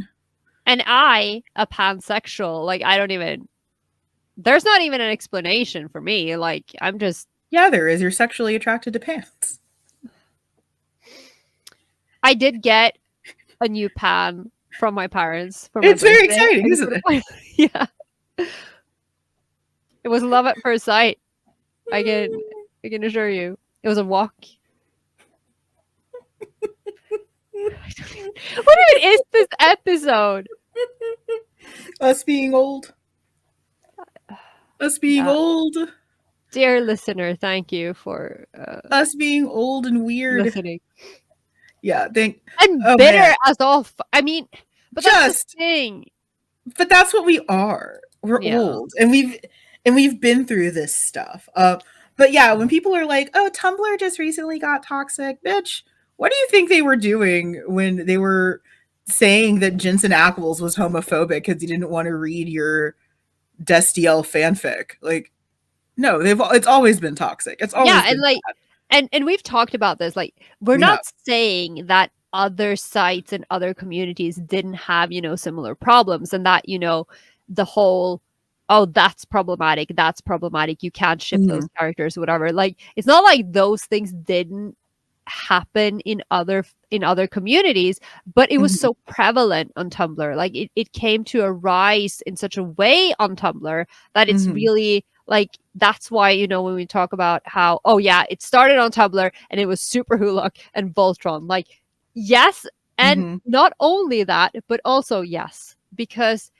And a pansexual. Like, there's not even an explanation for me. Like, I'm just... Yeah, there is. You're sexually attracted to pants. I did get a new pan from my parents. It's very exciting, isn't it? Yeah. It was love at first sight. I can assure you. It was a walk. What even is this episode? Us being old. Us being old. Dear listener, thank you for us being old and weird. Listening. Yeah, I'm bitter as all. I mean, but that's the thing. But that's what we are. We're old, and we've been through this stuff. But yeah, when people are like, "Oh, Tumblr just recently got toxic," bitch, what do you think they were doing when they were saying that Jensen Ackles was homophobic because he didn't want to read your Destiel fanfic? Like, no, it's always been toxic. It's always and like, and we've talked about this. Like, we're not saying that other sites and other communities didn't have, similar problems, and that, the whole, oh, that's problematic, you can't ship those Mhm. characters, whatever. Like, it's not like those things didn't happen in other communities, but it was Mhm. so prevalent on Tumblr. Like, it came to a rise in such a way on Tumblr that it's Mhm. really like, that's why, when we talk about how, oh yeah, it started on Tumblr and it was Super Huluk and Voltron, like, yes, and Mhm. not only that, but also yes, because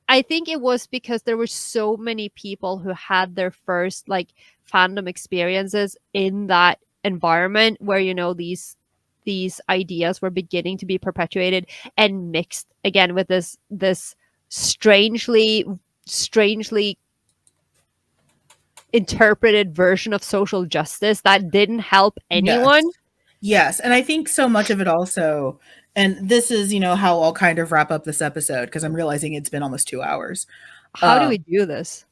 I think it was because there were so many people who had their first like fandom experiences in that environment where, these ideas were beginning to be perpetuated and mixed again with this strangely interpreted version of social justice that didn't help Yes. anyone. Yes, and I think so much of it also, and this is, how I'll kind of wrap up this episode because I'm realizing it's been almost 2 hours, How do we um, do this?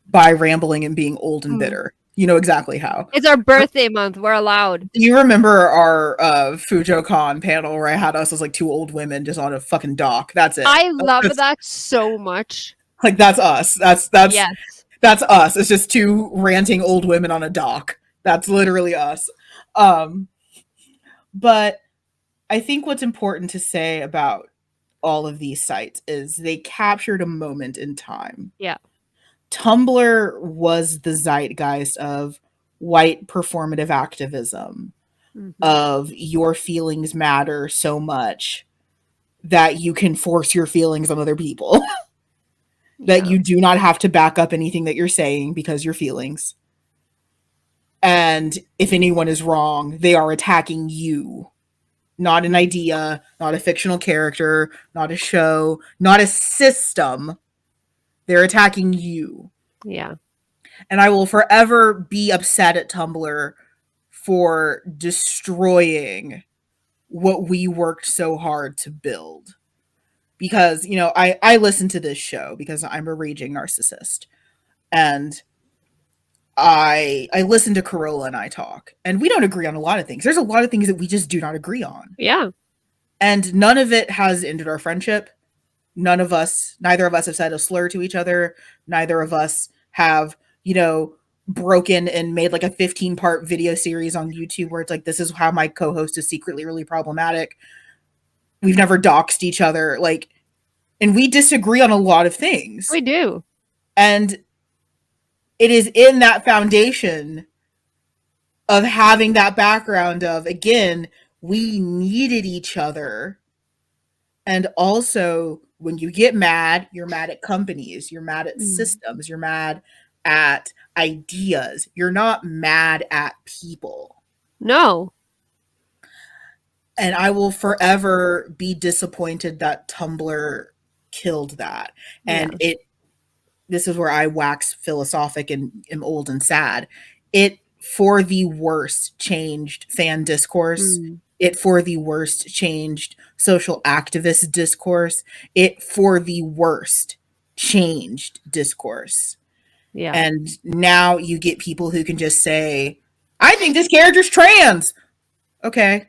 by rambling and being old and Mm. bitter. You know exactly how. It's our birthday month. We're allowed. Do you remember our FujoCon panel where I had us as like two old women just on a fucking dock? That's it. I love That's that so much. like that's us. That's Yes. that's us. It's just two ranting old women on a dock. That's literally us. Um, but I think what's important to say about all of these sites is they captured a moment in time. Yeah. Tumblr was the zeitgeist of white performative activism, Mhm. of your feelings matter so much that you can force your feelings on other people, that Yeah. you do not have to back up anything that you're saying because your feelings. And if anyone is wrong, they are attacking you, not an idea, not a fictional character, not a show, not a system. They're attacking you. Yeah. And I will forever be upset at Tumblr for destroying what we worked so hard to build. Because, I listen to this show because I'm a raging narcissist. And I listen to Carola and I talk. And we don't agree on a lot of things. There's a lot of things that we just do not agree on. Yeah. And none of it has ended our friendship. Neither of us have said a slur to each other. Neither of us have, broken and made like a 15-part video series on YouTube where it's like, this is how my co-host is secretly really problematic. We've never doxed each other. Like, and we disagree on a lot of things. We do. And it is in that foundation of having that background of, again, we needed each other. And also, when you get mad, you're mad at companies, you're mad at Mm. systems, you're mad at ideas, you're not mad at people. No. And I will forever be disappointed that Tumblr killed that. Yeah. And this is where I wax philosophic and am old and sad. It for the worst changed fan discourse. Mm. It for the worst changed social activist discourse. It for the worst changed discourse. Yeah. And now you get people who can just say, I think this character's trans. Okay.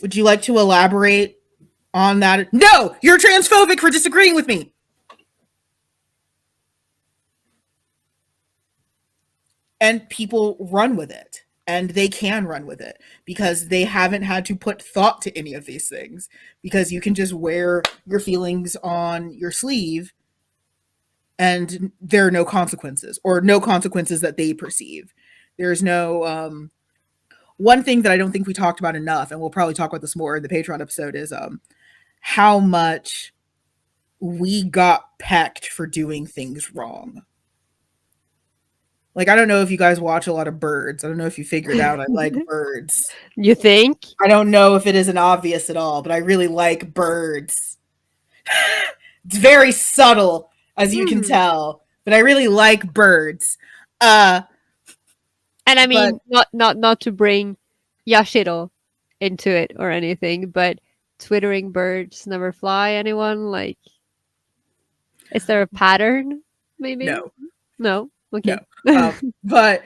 Would you like to elaborate on that? No, you're transphobic for disagreeing with me. And people run with it, and they can run with it because they haven't had to put thought to any of these things, because you can just wear your feelings on your sleeve and there are no consequences, or no consequences that they perceive. There's no one thing that I don't think we talked about enough, and we'll probably talk about this more in the Patreon episode, is how much we got pecked for doing things wrong. Like, I don't know if you guys watch a lot of birds. I don't know if you figured out I like birds. You think? I don't know if it isn't obvious at all, but I really like birds. It's very subtle, as you can Mm. tell, but I really like birds. And I But mean, not to bring Yashiro into it or anything, but twittering birds never fly. Anyone? Like, is there a pattern? Maybe. no, No. no. Okay. But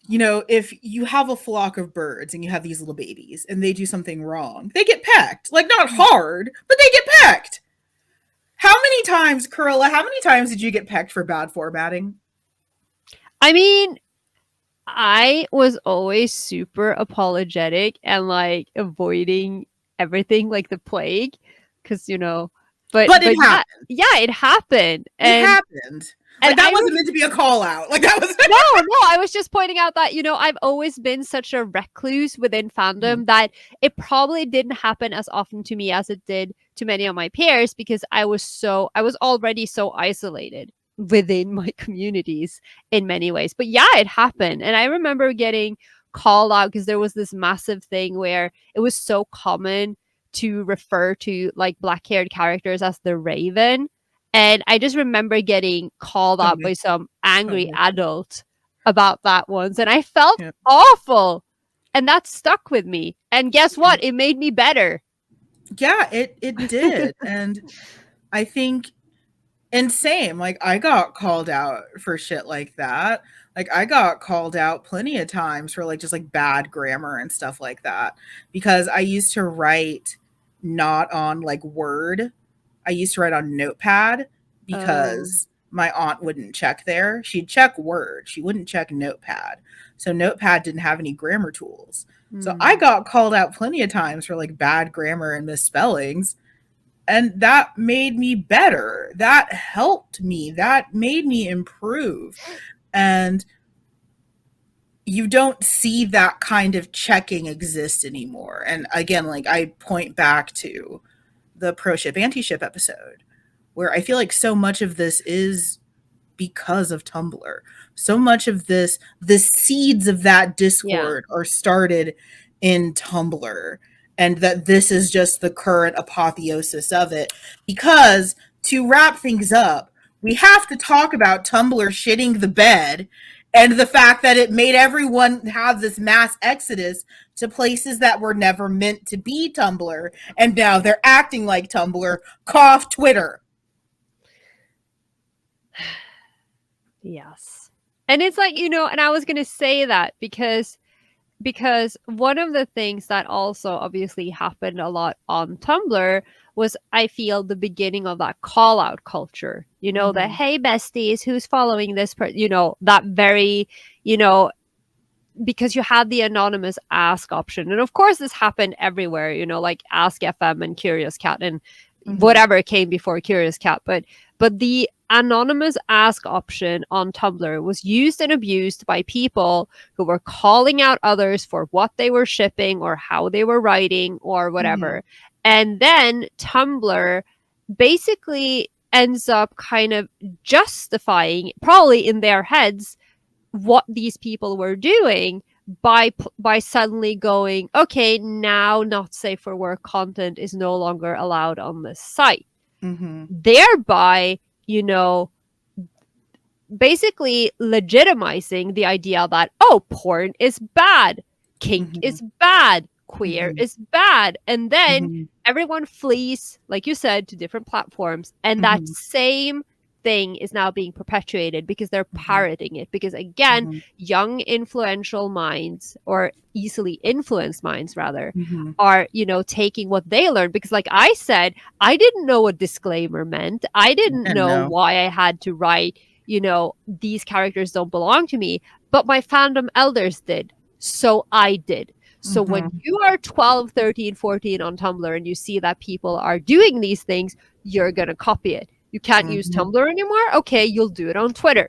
you know, if you have a flock of birds and you have these little babies and they do something wrong, they get pecked. Like, not hard, but they get pecked. How many times, Carola, how many times did you get pecked for bad formatting? I mean, I was always super apologetic and like avoiding everything like the plague because But it yeah, happened. yeah, it happened. It happened. And Like, that wasn't meant to be a call out. Like, that was no, I was just pointing out that I've always been such a recluse within Mhm. fandom that it probably didn't happen as often to me as it did to many of my peers because I was already so isolated within my communities in many ways. But yeah, it happened. And I remember getting called out because there was this massive thing where it was so common to refer to like black-haired characters as the Raven, and I just remember getting called Oh out my, by some oh angry my. adult about that once. And I felt Yeah. awful. And that stuck with me. And guess Yeah. what? It made me better. Yeah, it did. And I think, and same, like, I got called out for shit like that. Like, I got called out plenty of times for like just like bad grammar and stuff like that, because I used to write not on like Word. I used to write on Notepad Oh. because my aunt wouldn't check there. She'd check Word, she wouldn't check Notepad. So Notepad didn't have any grammar tools. So I Hmm. got called out plenty of times for like bad grammar and misspellings, and that made me better. That helped me. That made me improve. And you don't see that kind of checking exist anymore. And again, like, I point back to the pro ship anti ship episode, where I feel like so much of this is because of Tumblr. So much of this, the seeds of that Yeah. discord are started in Tumblr, and that this is just the current apotheosis of it. Because, to wrap things up, we have to talk about Tumblr shitting the bed and the fact that it made everyone have this mass exodus to places that were never meant to be Tumblr, and now they're acting like Tumblr. Cough Twitter. Yes. And it's like, and I was going to say that because one of the things that also obviously happened a lot on Tumblr was, I feel, the beginning of that call out culture. The Mm-hmm. hey besties, who's following this that very, you know, because you had the anonymous ask option. And of course this happened everywhere, like Ask FM and Curious Cat and Mm-hmm. whatever came before Curious Cat, but the anonymous ask option on Tumblr was used and abused by people who were calling out others for what they were shipping or how they were writing or Mm-hmm. whatever. And then Tumblr basically ends up kind of justifying, probably in their heads, what these people were doing by suddenly going, okay, now not safe for work content is no longer allowed on this site, Mm-hmm. thereby, you know, basically legitimizing the idea that, oh, porn is bad, kink Mhm, is bad, queer mhm, is bad. And then mhm, everyone flees, like you said, to different platforms. And that mhm, same thing is now being perpetuated because they're mhm, parroting it. Because again, mhm, young influential minds, or easily influenced minds rather, mhm. are, taking what they learned. Because like I said, I didn't know what disclaimer meant. I didn't And know no. why I had to write, these characters don't belong to me, but my fandom elders did. So I did. So when Mhm, you are 12, 13, 14 on Tumblr and you see that people are doing these things, you're going to copy it. You can't use mhm. Tumblr anymore? Okay, you'll do it on Twitter.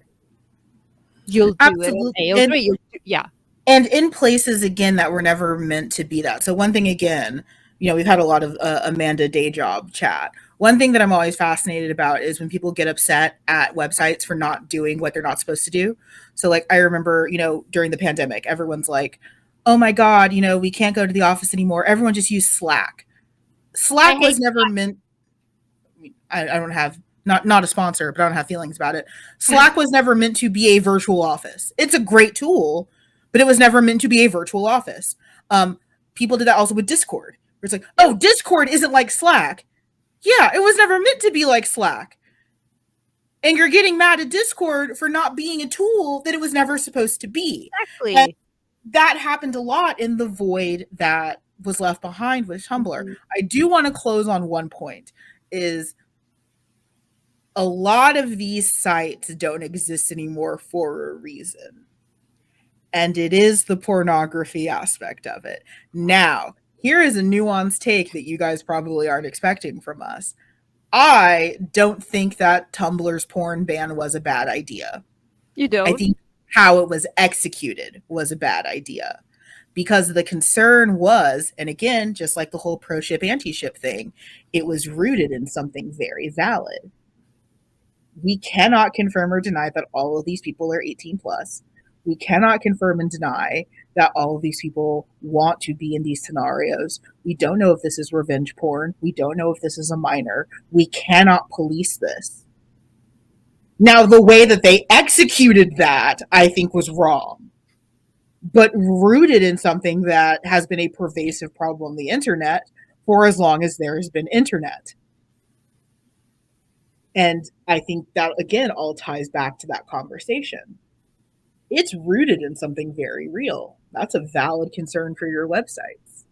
You'll do it on Absolutely. AO3. Yeah. And in places, again, that were never meant to be that. So one thing, again, we've had a lot of Amanda day job chat. One thing that I'm always fascinated about is when people get upset at websites for not doing what they're not supposed to do. So, like, I remember, during the pandemic, everyone's like, oh my God, we can't go to the office anymore. Everyone just use Slack. I Slack was hate never meant, I don't have, not a sponsor, but I don't have feelings about it. Slack was never meant to be a virtual office. It's a great tool, but it was never meant to be a virtual office. Um, People did that also with Discord. It's like, Yep. oh, Discord isn't like Slack. Yeah, it was never meant to be like Slack. And you're getting mad at Discord for not being a tool that it was never supposed to be. And Exactly. that happened a lot in the void that was left behind with Tumblr. Mhm. I do want to close on one point is a lot of these sites don't exist anymore for a reason. And it is the pornography aspect of it. Now, here is a nuanced take that you guys probably aren't expecting from us. I don't think that Tumblr's porn ban was a bad idea. You I don't? think how it was executed was a bad idea because the concern was, and again, just like the whole pro ship, anti ship thing, it was rooted in something very valid. We cannot confirm or deny that all of these people are 18 plus. We cannot confirm and deny that all of these people want to be in these scenarios. We don't know if this is revenge porn. We don't know if this is a minor. We cannot police this. Now, the way that they executed that, I think, was wrong, but rooted in something that has been a pervasive problem on the internet for as long as there has been internet. And I think that, again, all ties back to that conversation. It's rooted in something very real. That's a valid concern for your websites.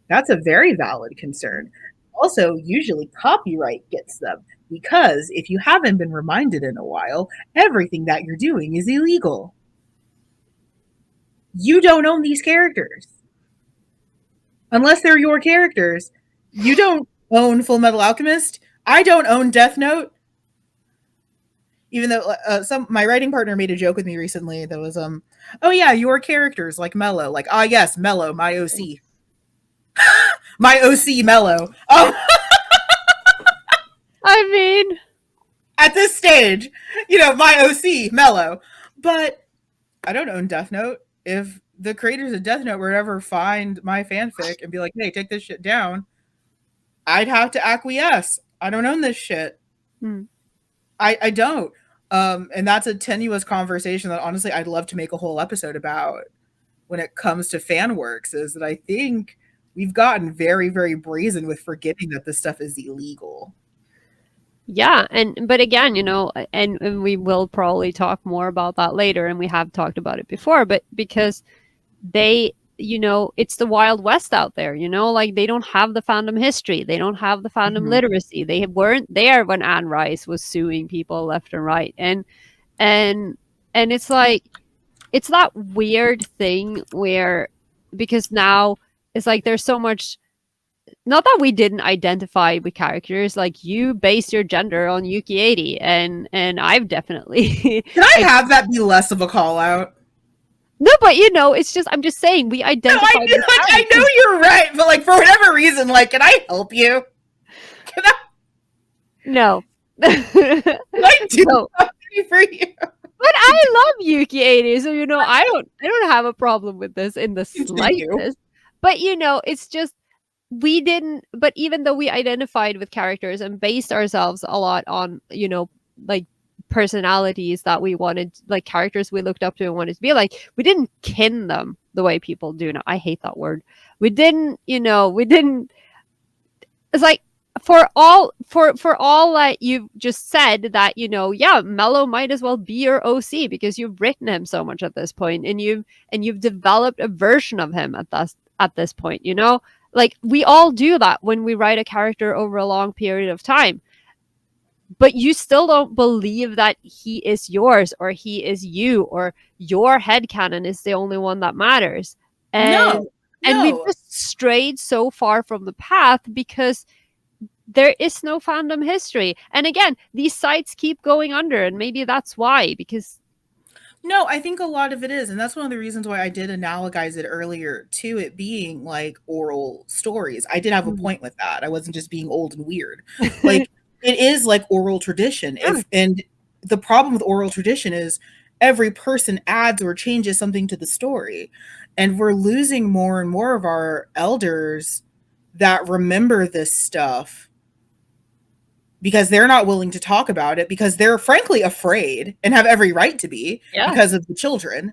That's a very valid concern. Also, usually copyright gets them because if you haven't been reminded in a while, everything that you're doing is illegal. You don't own these characters. Unless they're your characters, you don't own Full Metal Alchemist. I don't own Death Note. Even though my writing partner made a joke with me recently that was oh yeah, your characters like Mello, like ah yes, Mello, my OC, my OC Mello. I mean, At this stage, you know, my OC Mello, but I don't own Death Note. If the creators of Death Note were to ever find my fanfic and be like, hey, take this shit down, I'd have to acquiesce. I don't own this shit. hmm. I don't. And that's a tenuous conversation that honestly I'd love to make a whole episode about when it comes to fan works, is that I think we've gotten very, very brazen with forgetting that this stuff is illegal. Yeah, but again, and we will probably talk more about that later, and we have talked about it before, but because they, it's the Wild West out there, like they don't have the fandom history, they don't have the fandom Mhm. literacy. They weren't there when Anne Rice was suing people left and right, and it's like it's that weird thing where because now it's like there's so much. Not that we didn't identify with characters, like you base your gender on Yuki 80, and I've definitely Can I have that be less of a call out? no, but it's just I'm just saying we No, identify with I know characters. you're right, but like for whatever reason, like, can I help you? Can No. I do No. something for you? But I love Yuki 80, so I don't have a problem with this in the Continue. slightest. But it's just we didn't, but even though we identified with characters and based ourselves a lot on like personalities that we wanted, like characters we looked up to and wanted to be like, we didn't kin them the way people do now. I hate that word. We didn't, it's like for all that you've just said, that yeah, Mello might as well be your OC because you've written him so much at this point, and you've developed a version of him at this point. Like we all do that when we write a character over a long period of time, but you still don't believe that he is yours or he is you or your headcanon is the only one that matters. And we've No. just strayed so far from the path because there is no fandom history. And again, these sites keep going under, and maybe that's why, because No, I think a lot of it is, and that's one of the reasons why I did analogize it earlier to it being like oral stories. I did have a point with that. I wasn't just being old and weird. Like it is like oral tradition. And the problem with oral tradition is every person adds or changes something to the story. And we're losing more and more of our elders that remember this stuff because they're not willing to talk about it because they're frankly afraid and have every right to be because of the children.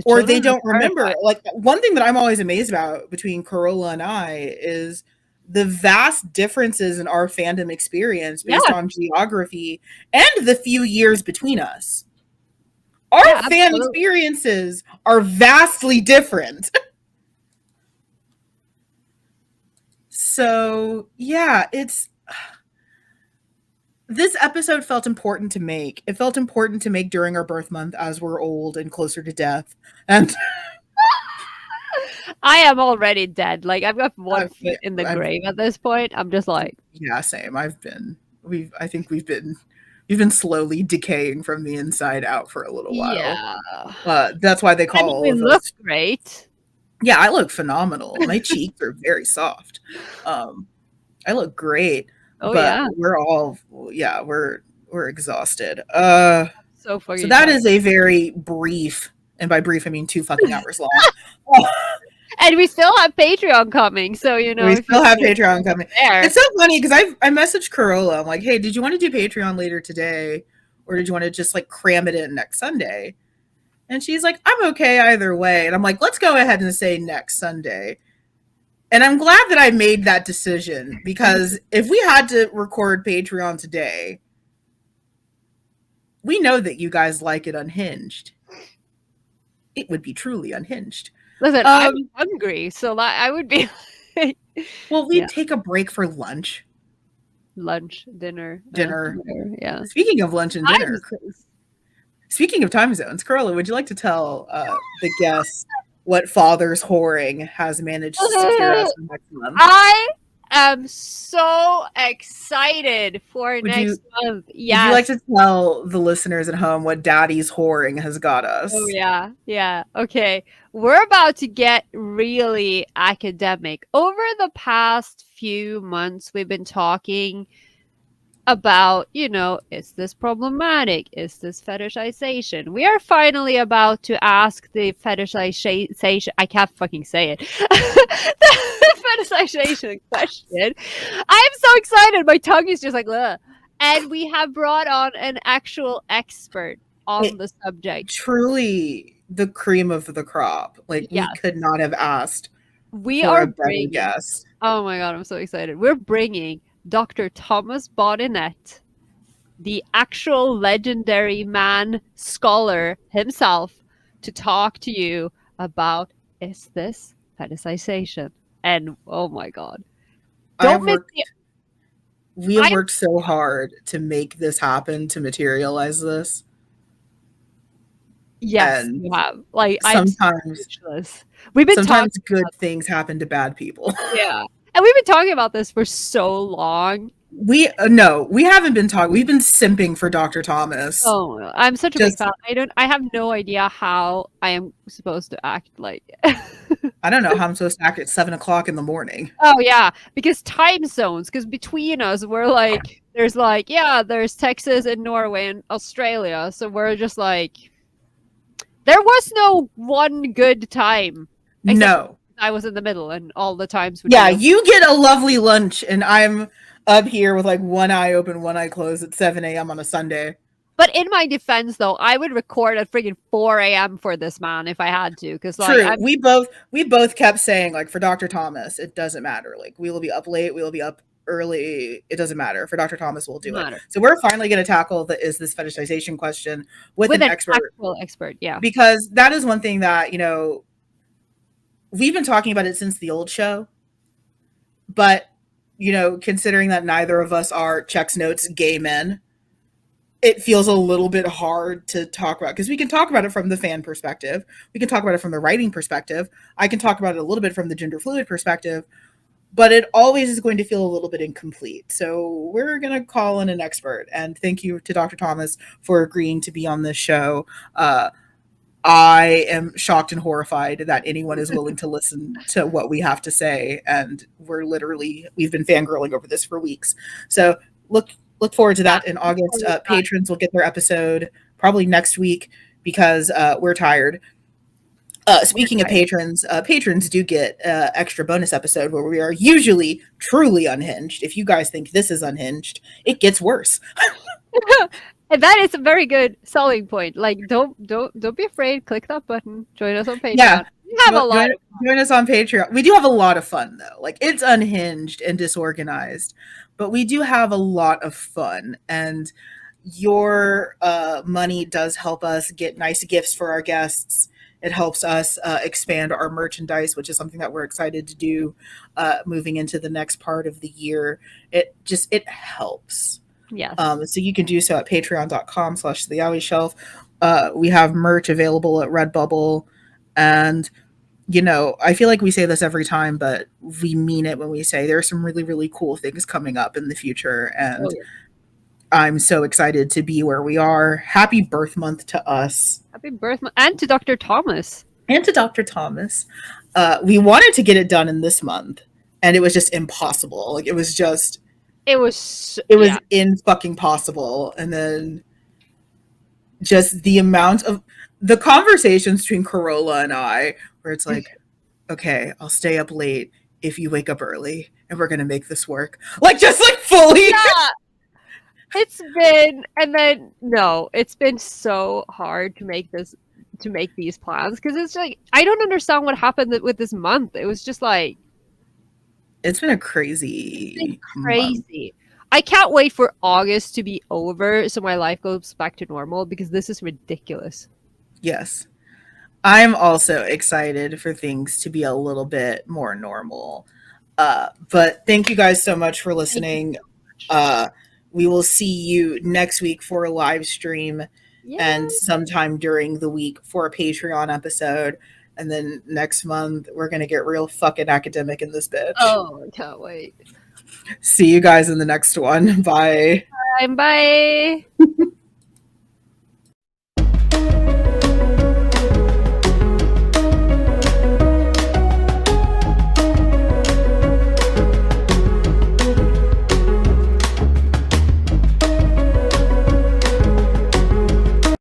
Or they don't remember. Like one thing that I'm always amazed about between Carola and I is the vast differences in our fandom experience Yeah. based on geography and the few years between us. Our fan absolutely. experiences are vastly different. So, yeah, this episode felt important to make. It felt important to make during our birth month as we're old and closer to death. And I am already dead. Like I've got one I've, foot in the I've, grave at this point. I'm just like, yeah, same. I think we've been slowly decaying from the inside out for a little while. yeah. That's why they I call mean, all we of look us. great. Yeah, I look phenomenal. My cheeks are very soft. I look great, Oh but yeah. we're exhausted. So So fucking that tired. is a very brief, and by brief I mean 2 fucking hours long. And we still have Patreon coming, so We if you still have want Patreon coming. there. It's so funny because I messaged Carola. I'm like, hey, did you want to do Patreon later today, or did you want to just like cram it in next Sunday? And she's like, I'm okay either way. And I'm like, let's go ahead and say next Sunday. And I'm glad that I made that decision because if we had to record Patreon today, we know that you guys like it unhinged. It would be truly unhinged. Listen, I'm hungry, so I would be Well, we'd yeah. take a break for lunch. Lunch, dinner. Yeah. Speaking of lunch and dinner, Times. speaking of time zones, Carola, would you like to tell the guests what Father's Whoring has managed to secure us for next month? I am so excited for next month. Yes. Would you like to tell the listeners at home what Daddy's Whoring has got us? Oh, yeah. Yeah. Okay. We're about to get really academic. Over the past few months, we've been talking about, is this problematic? Is this fetishization? We are finally about to ask the fetishization. I can't fucking say it. The fetishization question. I am so excited. My tongue is just like, ugh. And we have brought on an actual expert on the subject. Truly the cream of the crop. Like, yes. we could not have asked we for are a better guest. Oh my god, I'm so excited. We're bringing Dr. Thomas Bonnet, the actual legendary man scholar himself, to talk to you about, is this fetishization? And oh my god. We have worked so hard to make this happen, to materialize this. Yes, you have. Like, sometimes we've been sometimes good things happen to bad people. Yeah. And we've been talking about this for so long. We haven't been talking. We've been simping for Dr. Thomas. Oh, I'm such a big fan. I have no idea how I am supposed to act like. I don't know how I'm supposed to act at 7:00 in the morning. Oh yeah, because time zones. Because between us, we're like, there's Texas and Norway and Australia, so we're just like, there was no one good time. No, I was in the middle, and all the times. You get a lovely lunch, and I'm up here with like one eye open, one eye closed at 7 a.m. on a Sunday. But in my defense, though, I would record at freaking 4 a.m. for this man if I had to. Because we both kept saying, like, for Dr. Thomas, it doesn't matter. Like, we will be up late, we will be up early. It doesn't matter. For Dr. Thomas, we'll do it. So we're finally going to tackle the is this fetishization question with an expert. Actual expert, yeah. Because that is one thing that, we've been talking about it since the old show. But, considering that neither of us are checks notes gay men, it feels a little bit hard to talk about, because we can talk about it from the fan perspective. We can talk about it from the writing perspective. I can talk about it a little bit from the gender fluid perspective, but it always is going to feel a little bit incomplete. So we're going to call in an expert, and thank you to Dr. Thomas for agreeing to be on this show. I am shocked and horrified that anyone is willing to listen to what we have to say. And we've been fangirling over this for weeks. So look forward to that in August. Patrons will get their episode probably next week because we're tired. Speaking of patrons do get extra bonus episode where we are usually truly unhinged. If you guys think this is unhinged, it gets worse. And that is a very good selling point. Like, don't be afraid. Click that button. Join us on Patreon. We have a lot of Join us on Patreon. We do have a lot of fun though. Like it's unhinged and disorganized, but we do have a lot of fun. And your money does help us get nice gifts for our guests. It helps us expand our merchandise, which is something that we're excited to do moving into the next part of the year. It helps. yes. So you can do so at patreon.com/the Yaoi Shelf. We have merch available at Redbubble. And, you know, I feel like we say this every time, but we mean it when we say there are some really, really cool things coming up in the future. And Oh, yeah. I'm so excited to be where we are. Happy birth month to us. Happy birthday, and to Dr. Thomas. And to Dr. Thomas. We wanted to get it done in this month, and it was just impossible. Like, it was Yeah. in fucking possible. And then just the amount of the conversations between Carola and I, where it's like, okay, I'll stay up late if you wake up early, and we're gonna make this work. Like, just like fully. Yeah. It's been so hard to make these plans, because it's like I don't understand what happened with this month. It was just like It's been a crazy month. crazy. I can't wait for August to be over so my life goes back to normal, because this is ridiculous. Yes. I'm also excited for things to be a little bit more normal. But thank you guys so much for listening. We will see you next week for a live stream, and sometime during the week for a Patreon episode. And then next month, we're going to get real fucking academic in this bitch. Oh, I can't wait. See you guys in the next one. Bye. Bye.